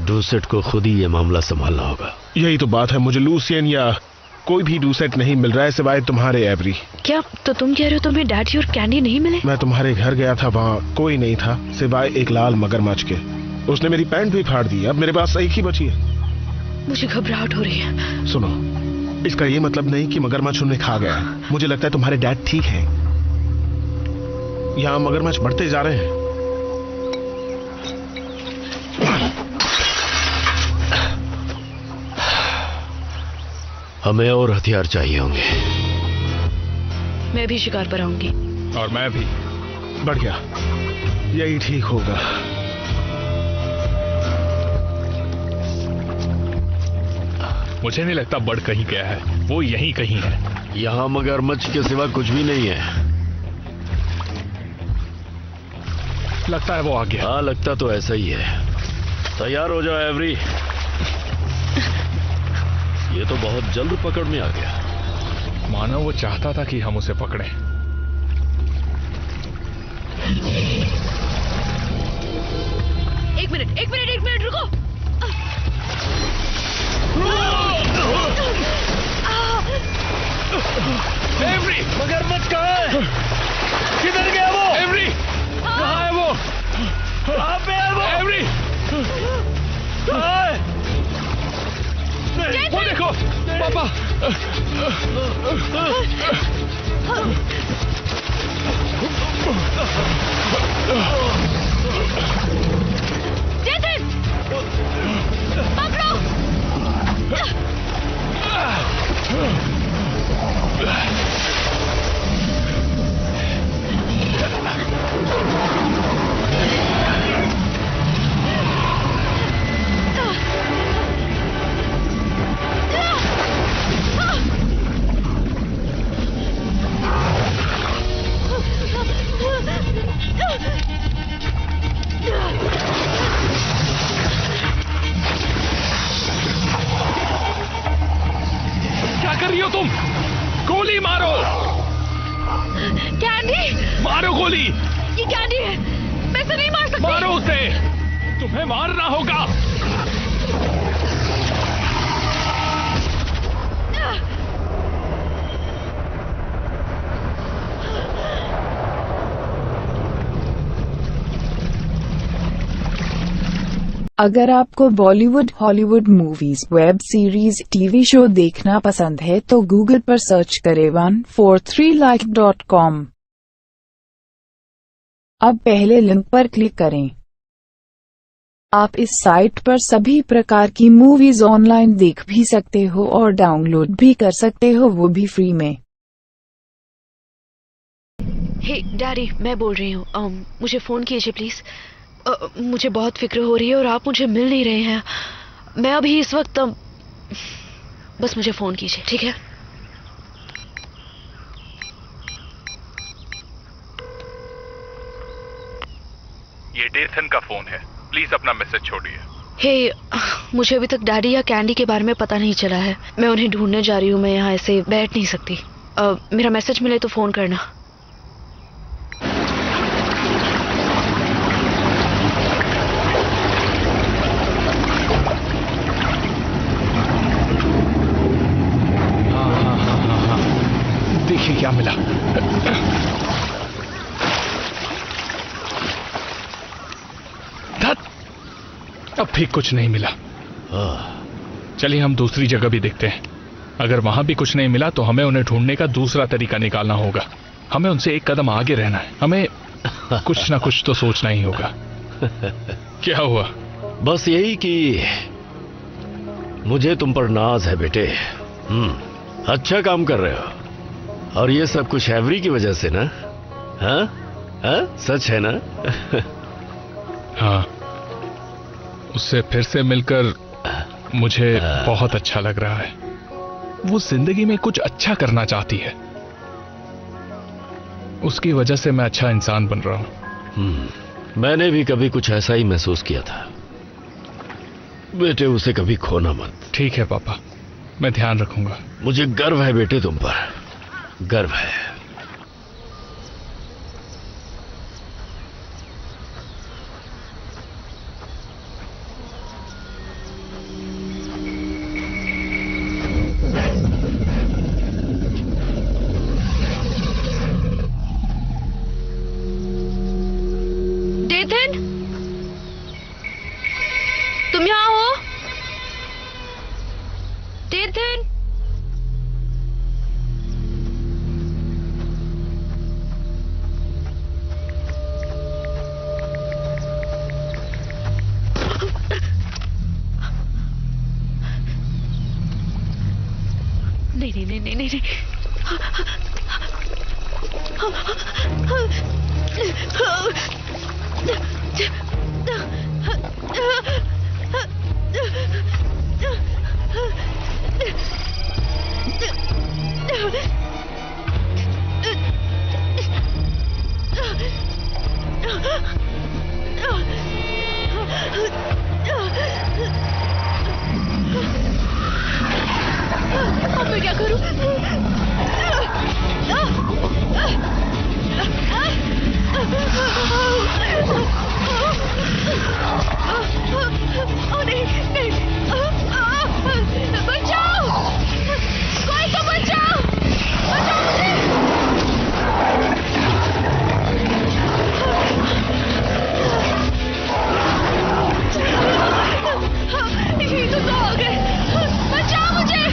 डूसेट को खुद ही यह मामला संभालना होगा। यही तो बात है। मुझे लूसियन या कोई भी डूसेट नहीं मिल रहा है सिवाय तुम्हारे एवरी। क्या तो तुम कह रहे हो तुम्हें डैडी और कैंडी नहीं मिले? मैं तुम्हारे घर गया था, वहाँ कोई नहीं था सिवाय एक लाल मगरमच्छ के। उसने मेरी पैंट भी फाड़ दी। अब मेरे पास एक ही बची है। मुझे घबराहट हो रही है। सुनो, इसका ये मतलब नहीं कि मगरमच्छ उन्हें खा गया है। मुझे लगता है तुम्हारे डैड ठीक हैं। यहाँ मगरमच्छ बढ़ते जा रहे हैं। हमें और हथियार चाहिए होंगे। मैं भी शिकार पर आऊंगी। और मैं भी। बढ़िया, यही ठीक होगा। मुझे नहीं लगता बर्ड कहीं गया है, वो यहीं कहीं है। यहाँ मगरमच्छ के सिवा कुछ भी नहीं है। लगता है वो आ गया। हाँ, लगता तो ऐसा ही है। तैयार हो जाओ एवरी। ये तो बहुत जल्द पकड़ में आ गया। मानो वो चाहता था कि हम उसे पकड़ें। एक मिनट रुको। एवरी, मगरमच्छ कहाँ है? किधर गया वो? एवरी, कहाँ है वो? कहाँ पे है वो? एवरी, कहाँ है? वो देखो, पापा। जेसन, पकड़ो। क्या कर रही हो तुम? गोली मारो। कैंडी, मारो गोली। ये कैंडी है, मैं इसे नहीं मार सकती। मारो उसे, तुम्हें मारना होगा। अगर आपको Bollywood, Hollywood movies, web series, TV show देखना पसंद है तो गूगल पर सर्च करें 143like.com। अब पहले लिंक पर क्लिक करें। आप इस साइट पर सभी प्रकार की मूवीज ऑनलाइन देख भी सकते हो और डाउनलोड भी कर सकते हो, वो भी फ्री में। हे डैडी, मैं बोल रही हूँ, मुझे फोन कीजिए प्लीज। मुझे बहुत फिक्र हो रही है और आप मुझे मिल नहीं रहे हैं। मैं अभी इस वक्त बस मुझे फोन कीजिए, ठीक है? ये डेथन का फोन है, प्लीज अपना मैसेज छोड़िए। हे, मुझे अभी तक डैडी या कैंडी के बारे में पता नहीं चला है। मैं उन्हें ढूंढने जा रही हूँ। मैं यहाँ ऐसे बैठ नहीं सकती। मेरा मैसेज मिले तो फोन करना। देखिए क्या मिला। अब भी कुछ नहीं मिला। चलिए हम दूसरी जगह भी देखते हैं। अगर वहां भी कुछ नहीं मिला तो हमें उन्हें ढूंढने का दूसरा तरीका निकालना होगा। हमें उनसे एक कदम आगे रहना है। हमें कुछ ना कुछ तो सोचना ही होगा। क्या हुआ? बस यही कि मुझे तुम पर नाज है बेटे। अच्छा काम कर रहे हो। और ये सब कुछ एवरी की वजह से ना? हाँ हाँ, सच है ना? हाँ, उससे फिर से मिलकर मुझे बहुत अच्छा लग रहा है। वो जिंदगी में कुछ अच्छा करना चाहती है। उसकी वजह से मैं अच्छा इंसान बन रहा हूं। मैंने भी कभी कुछ ऐसा ही महसूस किया था। बेटे, उसे कभी खोना मत। ठीक है पापा, मैं ध्यान रखूंगा। मुझे गर्व है बेटे तुम पर, गर्व है। डेथन। नहीं नहीं नहीं नहीं नहीं अब मैं क्या करूं? नहीं नहीं, बचाओ, कोई तो बचाओ, बचाओ मुझे। ये तो हो गए, बचाओ मुझे।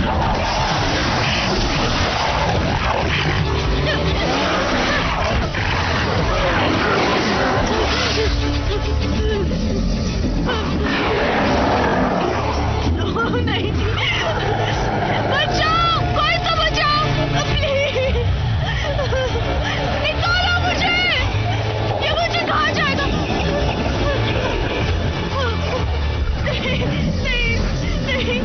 नहीं, बचाओ, कोई तो बचाओ, प्लीज, निकालो मुझे, ये मुझे कहाँ जाएगा? नहीं,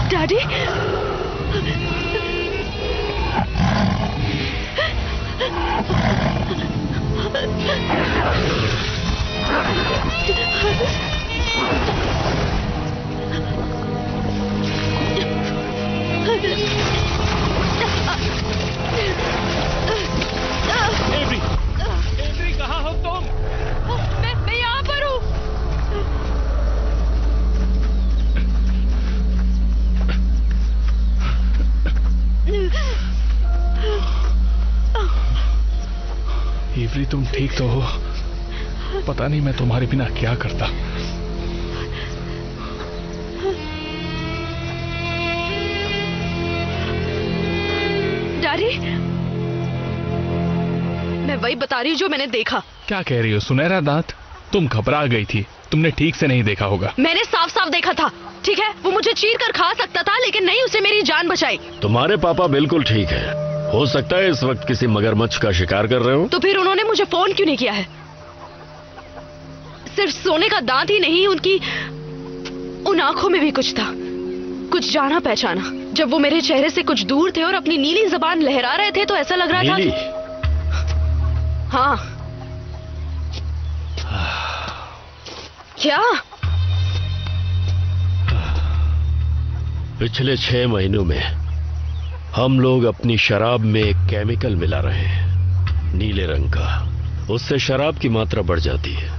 डैडी, एवरी कहाँ हो तुम? मैं यहाँ पर हूँ। एवरी तुम ठीक तो हो? पता नहीं मैं तुम्हारे बिना क्या करता। डैडी, मैं वही बता रही हूँ जो मैंने देखा। क्या कह रही हो सुनहरा दांत? तुम घबरा गई थी, तुमने ठीक से नहीं देखा होगा। मैंने साफ साफ देखा था, ठीक है? वो मुझे चीर कर खा सकता था, लेकिन नहीं, उसे मेरी जान बचाई। तुम्हारे पापा बिल्कुल ठीक है। हो सकता है इस वक्त किसी मगरमच्छ का शिकार कर रहे हो। तो फिर उन्होंने मुझे फोन क्यों नहीं किया है? सिर्फ सोने का दांत ही नहीं, उनकी उन आंखों में भी कुछ था, कुछ जाना पहचाना। जब वो मेरे चेहरे से कुछ दूर थे और अपनी नीली जबान लहरा रहे थे, तो ऐसा लग रहा था कि... हाँ। क्या? पिछले 6 महीनों में हम लोग अपनी शराब में एक केमिकल मिला रहे हैं, नीले रंग का। उससे शराब की मात्रा बढ़ जाती है।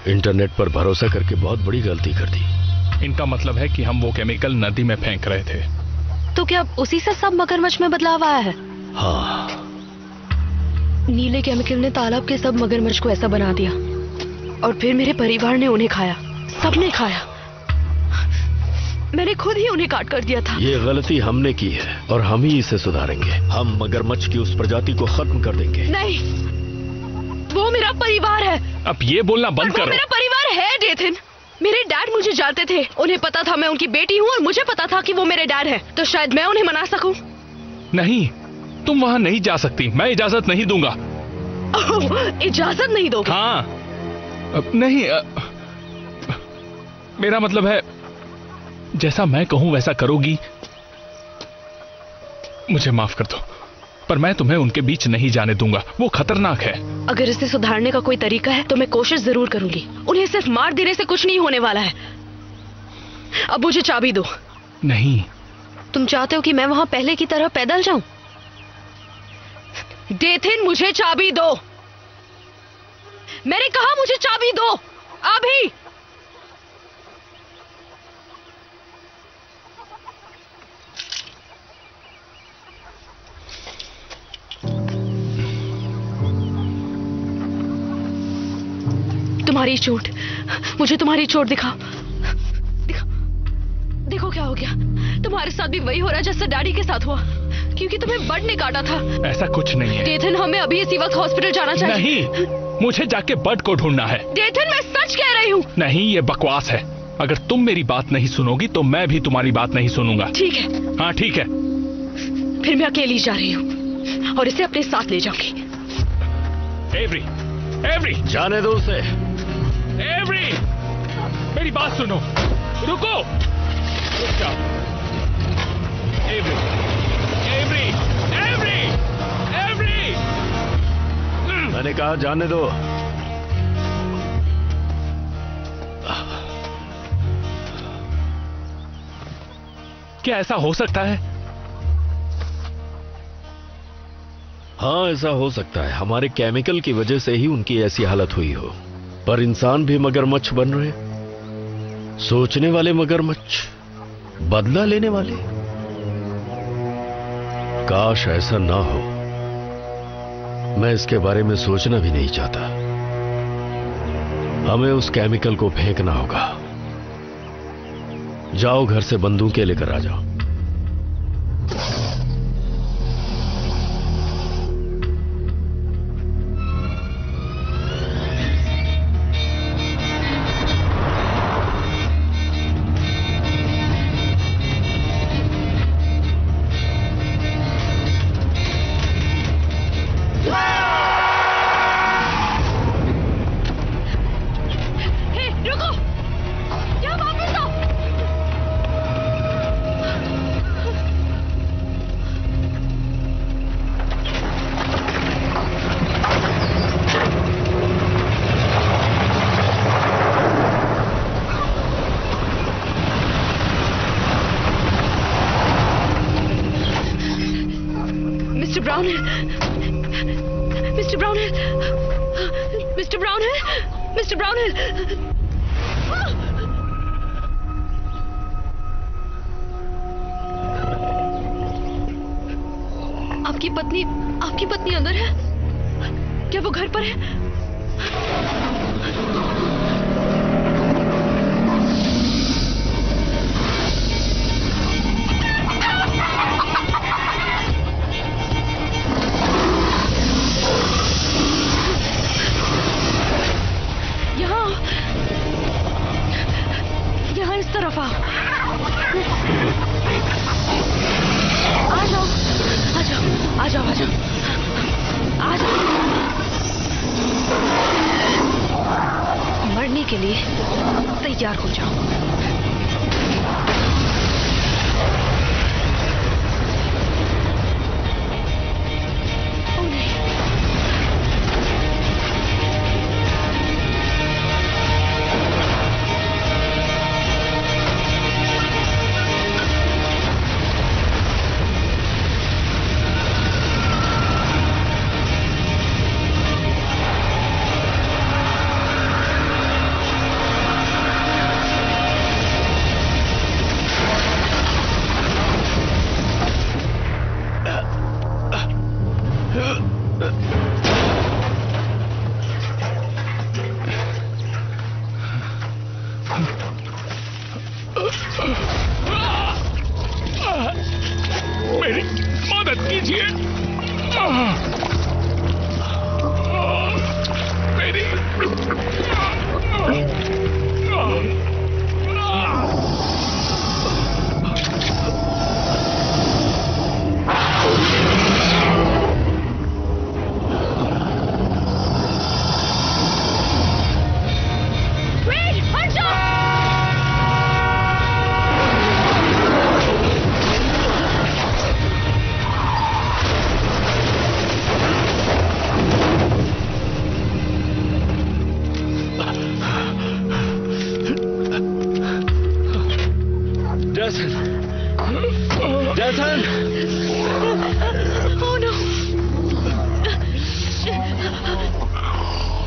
इंटरनेट पर भरोसा करके बहुत बड़ी गलती कर दी। इनका मतलब है कि हम वो केमिकल नदी में फेंक रहे थे। तो क्या उसी से सब मगरमच्छ में बदलाव आया है? हाँ। नीले केमिकल ने तालाब के सब मगरमच्छ को ऐसा बना दिया, और फिर मेरे परिवार ने उन्हें खाया, सबने खाया। मैंने खुद ही उन्हें काट कर दिया था। ये गलती हमने की है और हम ही इसे सुधारेंगे। हम मगरमच्छ की उस प्रजाति को खत्म कर देंगे। नहीं, वो मेरा परिवार है। अब ये बोलना बंद करो। मेरा परिवार है डेथन। मेरे डैड मुझे जानते थे, उन्हें पता था मैं उनकी बेटी हूँ, और मुझे पता था कि वो मेरे डैड हैं। तो शायद मैं उन्हें मना सकूं। नहीं, तुम वहां नहीं जा सकती, मैं इजाजत नहीं दूंगा। इजाजत नहीं दोगे? हाँ। नहीं, मेरा मतलब है जैसा मैं कहूं वैसा करोगी। मुझे माफ कर दो, पर मैं तुम्हें उनके बीच नहीं जाने दूंगा। वो खतरनाक है। अगर इसे सुधारने का कोई तरीका है तो मैं कोशिश जरूर करूंगी। उन्हें सिर्फ मार देने से कुछ नहीं होने वाला है। अब मुझे चाबी दो। नहीं। तुम चाहते हो कि मैं वहां पहले की तरह पैदल जाऊं? डेथिन, मुझे चाबी दो। मैंने कहा मुझे चाबी दो अभी। तुम्हारी चोट, मुझे तुम्हारी चोट दिखाओ। देखो क्या हो गया। तुम्हारे साथ भी वही हो रहा है जैसा डैडी के साथ हुआ, क्योंकि तुम्हें बर्ड ने काटा था। ऐसा कुछ नहीं है। डेथन, हमें अभी इसी वक्त हॉस्पिटल जाना चाहिए। नहीं, मुझे जाके बर्ड को ढूंढना है। डेथन, मैं सच कह रही हूँ। नहीं, ये बकवास है। अगर तुम मेरी बात नहीं सुनोगी तो मैं भी तुम्हारी बात नहीं सुनूंगा। ठीक है। हाँ ठीक है। फिर मैं अकेली जा रही हूँ और इसे अपने साथ ले जाऊंगी। एवरी, एवरी, जाने दो उसे। एवरी, मेरी बात सुनो। रुको, रुक जाओ। Every, every, every, every. मैंने कहा जाने दो। क्या ऐसा हो सकता है? हाँ, ऐसा हो सकता है। हमारे केमिकल की वजह से ही उनकी ऐसी हालत हुई हो। पर इंसान भी मगरमच्छ बन रहे, सोचने वाले मगरमच्छ, बदला लेने वाले। काश ऐसा ना हो। मैं इसके बारे में सोचना भी नहीं चाहता। हमें उस केमिकल को फेंकना होगा। जाओ, घर से बंदूकें लेकर आ जाओ। मिस्टर ब्राउनहिल, आपकी पत्नी अंदर है? क्या वो घर पर है? यहाँ इस तरफ आओ। आ जाओ, आ जाओ, आ जाओ, आ जाओ, आ जाओ। मरने के लिए तैयार हो जाओ। मेरी मदद कीजिए। मेरी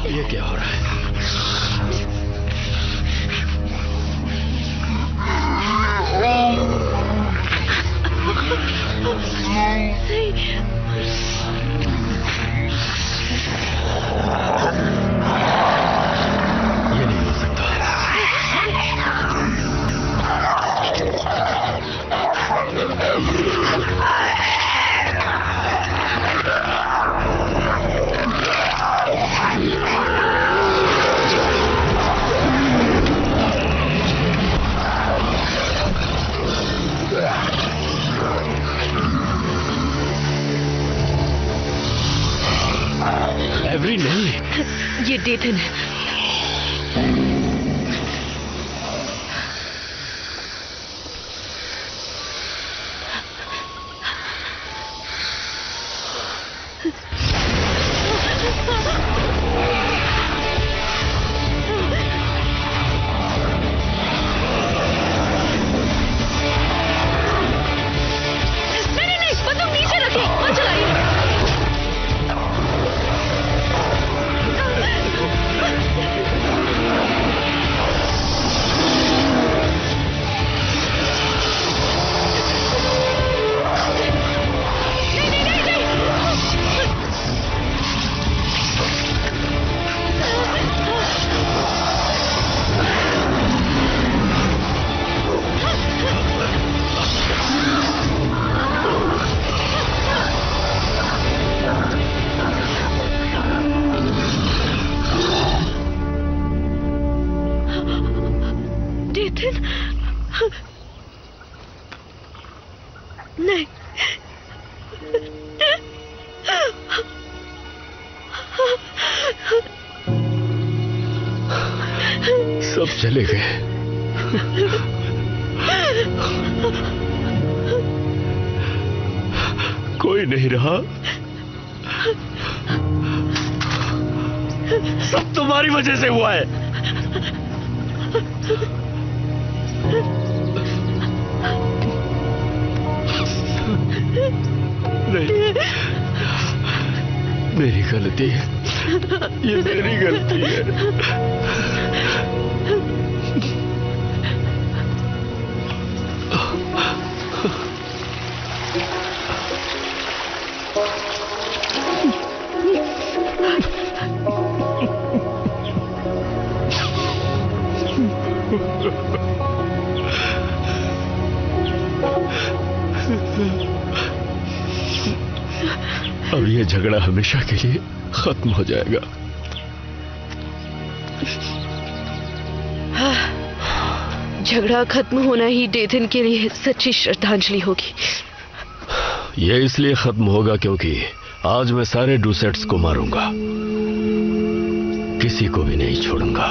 ये क्या हो रहा है? ये डेथन है। नहीं, बंदूक नीचे रखिए और चलाइए। डेथन, नहीं, सब चले गए। कोई नहीं रहा। सब तुम्हारी वजह से हुआ है। नहीं, मेरी गलती है, ये मेरी गलती है। अब ये झगड़ा हमेशा के लिए खत्म हो जाएगा। झगड़ा खत्म होना ही डेथन के लिए सच्ची श्रद्धांजलि होगी। ये इसलिए खत्म होगा क्योंकि आज मैं सारे डूसेट्स को मारूंगा, किसी को भी नहीं छोड़ूंगा।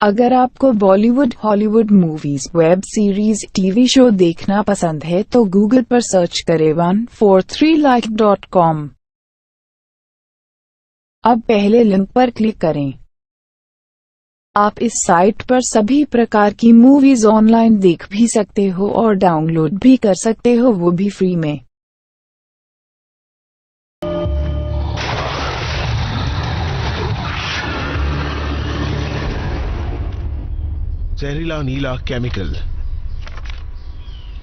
अगर आपको Bollywood, Hollywood movies, web series, TV show देखना पसंद है तो गूगल पर सर्च करें 143like.com। अब पहले लिंक पर क्लिक करें। आप इस साइट पर सभी प्रकार की मूवीज ऑनलाइन देख भी सकते हो और डाउनलोड भी कर सकते हो, वो भी फ्री में। जहरीला नीला केमिकल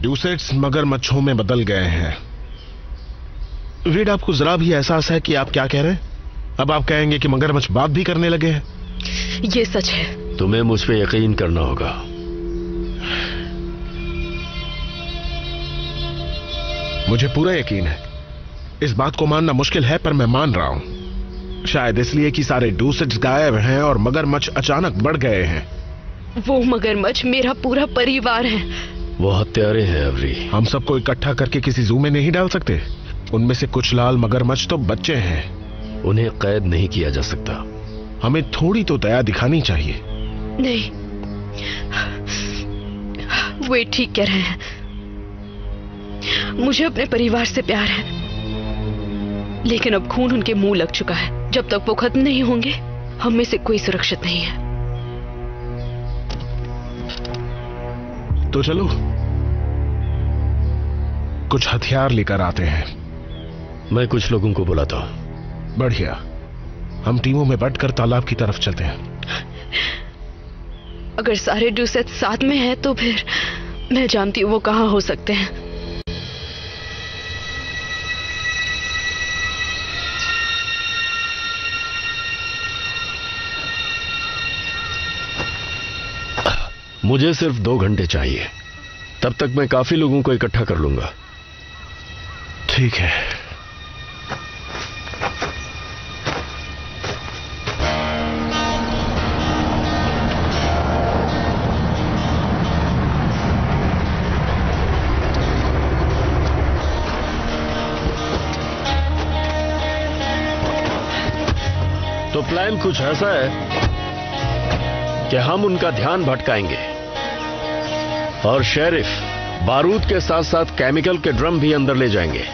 डूसेट्स मगरमच्छों में बदल गए हैं। रीड, आपको जरा भी एहसास है कि आप क्या कह रहे हैं? अब आप कहेंगे कि मगरमच्छ बात भी करने लगे हैं। ये सच है। तुम्हें मुझ पे यकीन करना होगा। मुझे पूरा यकीन है। इस बात को मानना मुश्किल है पर मैं मान रहा हूं। शायद इसलिए कि सारे डूसेट्स गायब हैं और मगरमच्छ अचानक बढ़ गए हैं। वो मगरमच्छ मेरा पूरा परिवार है। वो हत्यारे हैं अवरी। हम सबको इकट्ठा करके किसी जू में नहीं डाल सकते। उनमें से कुछ लाल मगरमच्छ तो बच्चे हैं। उन्हें कैद नहीं किया जा सकता। हमें थोड़ी तो दया दिखानी चाहिए। नहीं, वे ठीक कह रहे हैं। मुझे अपने परिवार से प्यार है, लेकिन अब खून उनके मुंह लग चुका है। जब तक वो खत्म नहीं होंगे, हम में से कोई सुरक्षित नहीं है। तो चलो कुछ हथियार लेकर आते हैं। मैं कुछ लोगों को बुलाता हूं। बढ़िया, हम टीमों में बंटकर तालाब की तरफ चलते हैं। अगर सारे डूसेट साथ में हैं तो फिर मैं जानती हूँ वो कहाँ हो सकते हैं। मुझे सिर्फ 2 घंटे चाहिए, तब तक मैं काफी लोगों को इकट्ठा कर लूंगा। ठीक है। तो प्लान कुछ ऐसा है कि हम उनका ध्यान भटकाएंगे और शेरिफ बारूद के साथ साथ केमिकल के ड्रम भी अंदर ले जाएंगे,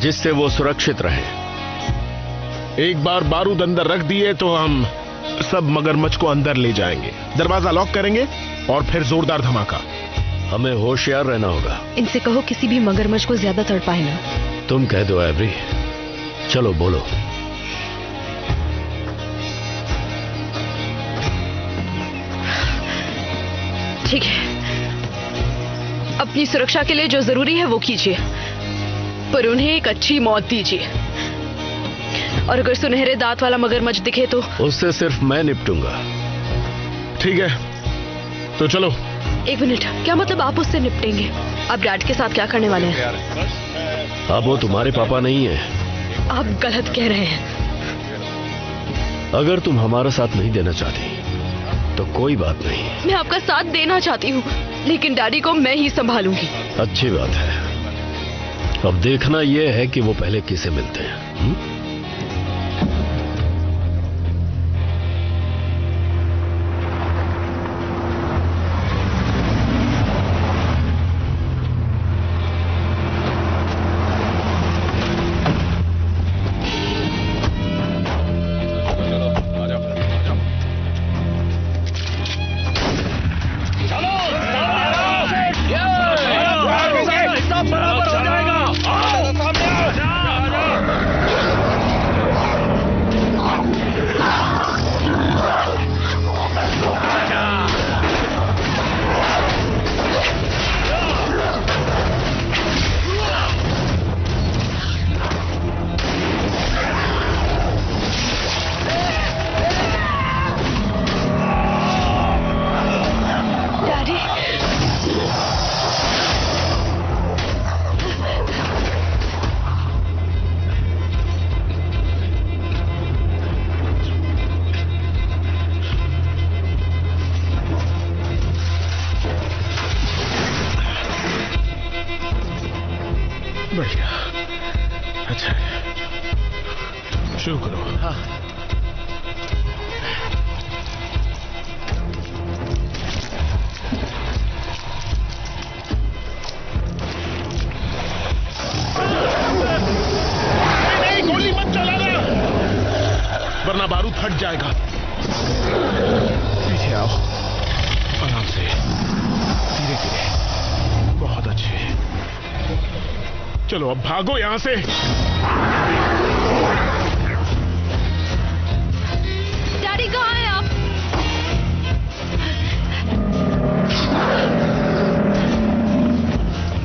जिससे वो सुरक्षित रहें। एक बार बारूद अंदर रख दिए तो हम सब मगरमच्छ को अंदर ले जाएंगे, दरवाजा लॉक करेंगे और फिर जोरदार धमाका। हमें होशियार रहना होगा। इनसे कहो किसी भी मगरमच्छ को ज्यादा तड़पाए ना। तुम कह दो एवरी। चलो बोलो। ठीक है, अपनी सुरक्षा के लिए जो जरूरी है वो कीजिए, पर उन्हें एक अच्छी मौत दीजिए। और अगर सुनहरे दांत वाला मगरमच्छ दिखे तो उससे सिर्फ मैं निपटूंगा। ठीक है, तो चलो। एक मिनट, क्या मतलब आप उससे निपटेंगे? आप डैड के साथ क्या करने वाले हैं? अब वो तुम्हारे पापा नहीं है। आप गलत कह रहे हैं। अगर तुम हमारा साथ नहीं देना चाहती तो कोई बात नहीं। मैं आपका साथ देना चाहती हूँ, लेकिन डैडी को मैं ही संभालूंगी। अच्छी बात है। अब देखना यह है कि वो पहले किसे मिलते हैं। बढ़िया, अच्छा है। शुरू करो। हाँ। नहीं, गोली मत चलाना, वरना बारूद फट जाएगा। पीछे आओ, आराम से, धीरे धीरे। बहुत अच्छे। चलो अब भागो यहां से। डैडी कहाँ हैं आप?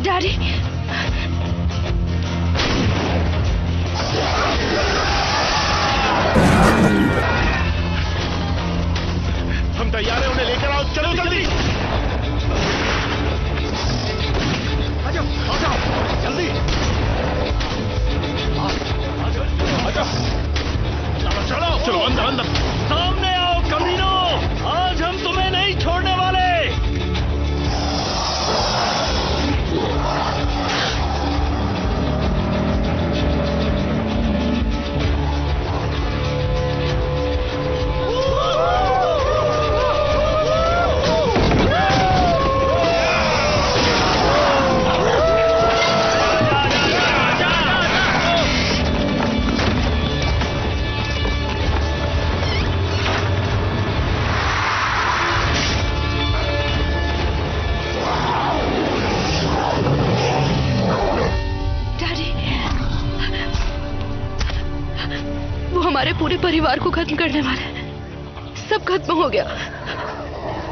डैडी, हम तैयार हैं, उन्हें लेकर आओ। चलो जल्दी। आ जाओ, जल्दी। चलो चलो, अंदर अंदर। सामने आओ कमीनो, आज हम तुम्हें नहीं छोड़ने वाले। हमारे पूरे परिवार को खत्म करने वाले हैं। सब खत्म हो गया।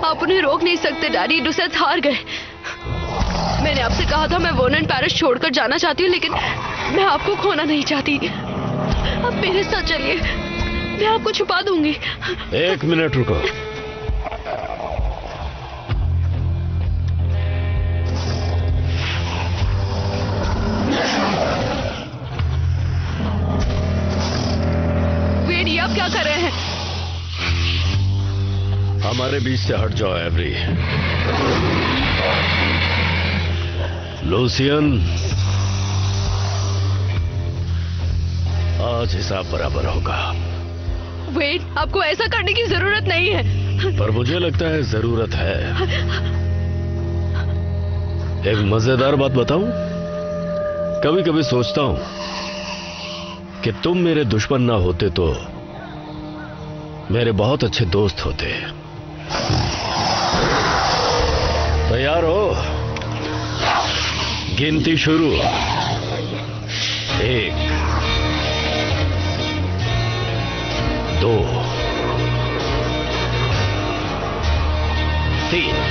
आप उन्हें रोक नहीं सकते डैडी, डुसेथ हार गए। मैंने आपसे कहा था मैं वर्नन पैरिस छोड़कर जाना चाहती हूँ, लेकिन मैं आपको खोना नहीं चाहती। आप मेरे साथ चलिए, मैं आपको छुपा दूंगी। 1 मिनट रुको। आप क्या कर रहे हैं? हमारे बीच से हट जाओ एवरी। लूसियन, आज हिसाब बराबर होगा। वेट, आपको ऐसा करने की जरूरत नहीं है। पर मुझे लगता है जरूरत है। एक मजेदार बात बताऊं? कभी कभी सोचता हूं कि तुम मेरे दुश्मन ना होते तो मेरे बहुत अच्छे दोस्त होते। तैयार हो? गिनती शुरू। 1 2 3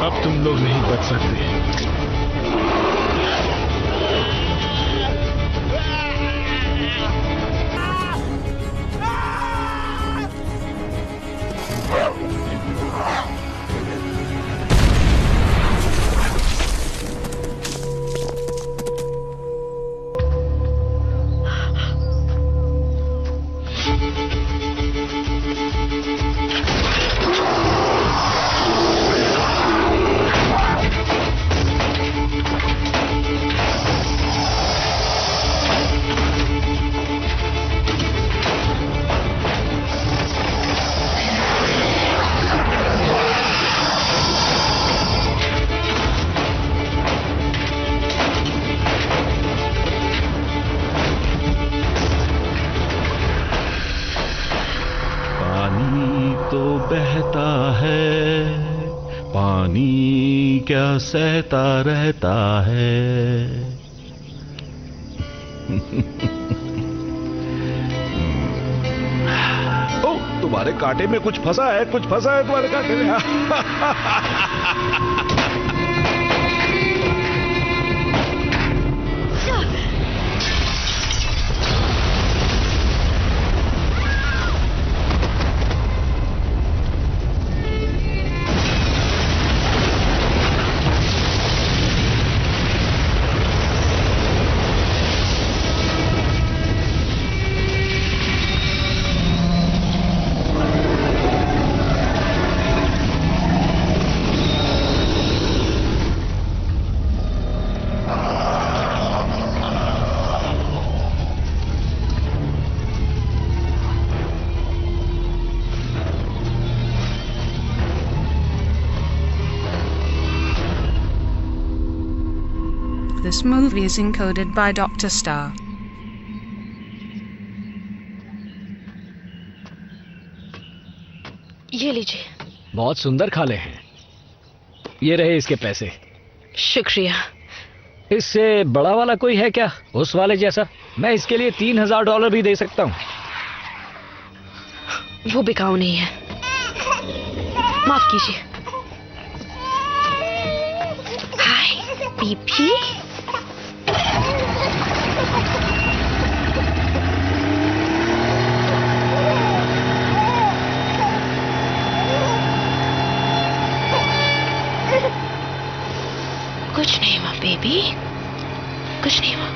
अब तुम लोग नहीं बच सकते। बहता है पानी क्या सहता रहता है। ओ, तुम्हारे कांटे में कुछ फंसा है, कुछ फंसा है तुम्हारे कांटे में। This movie is encoded by Dr. Star. ये लीजिए। बहुत सुंदर खाले हैं। ये रहे इसके पैसे। शुक्रिया। इससे बड़ा वाला कोई है क्या, उस वाले जैसा? मैं इसके लिए $3000 भी दे सकता हूँ। वो बिकाऊ नहीं है, माफ कीजिए। हाय बीबी। कुछ नहीं हुआ बेबी, कुछ नहीं हुआ।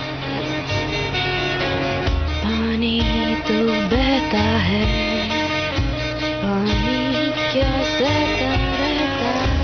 पानी तो बहता है, पानी क्या सहता रहता है।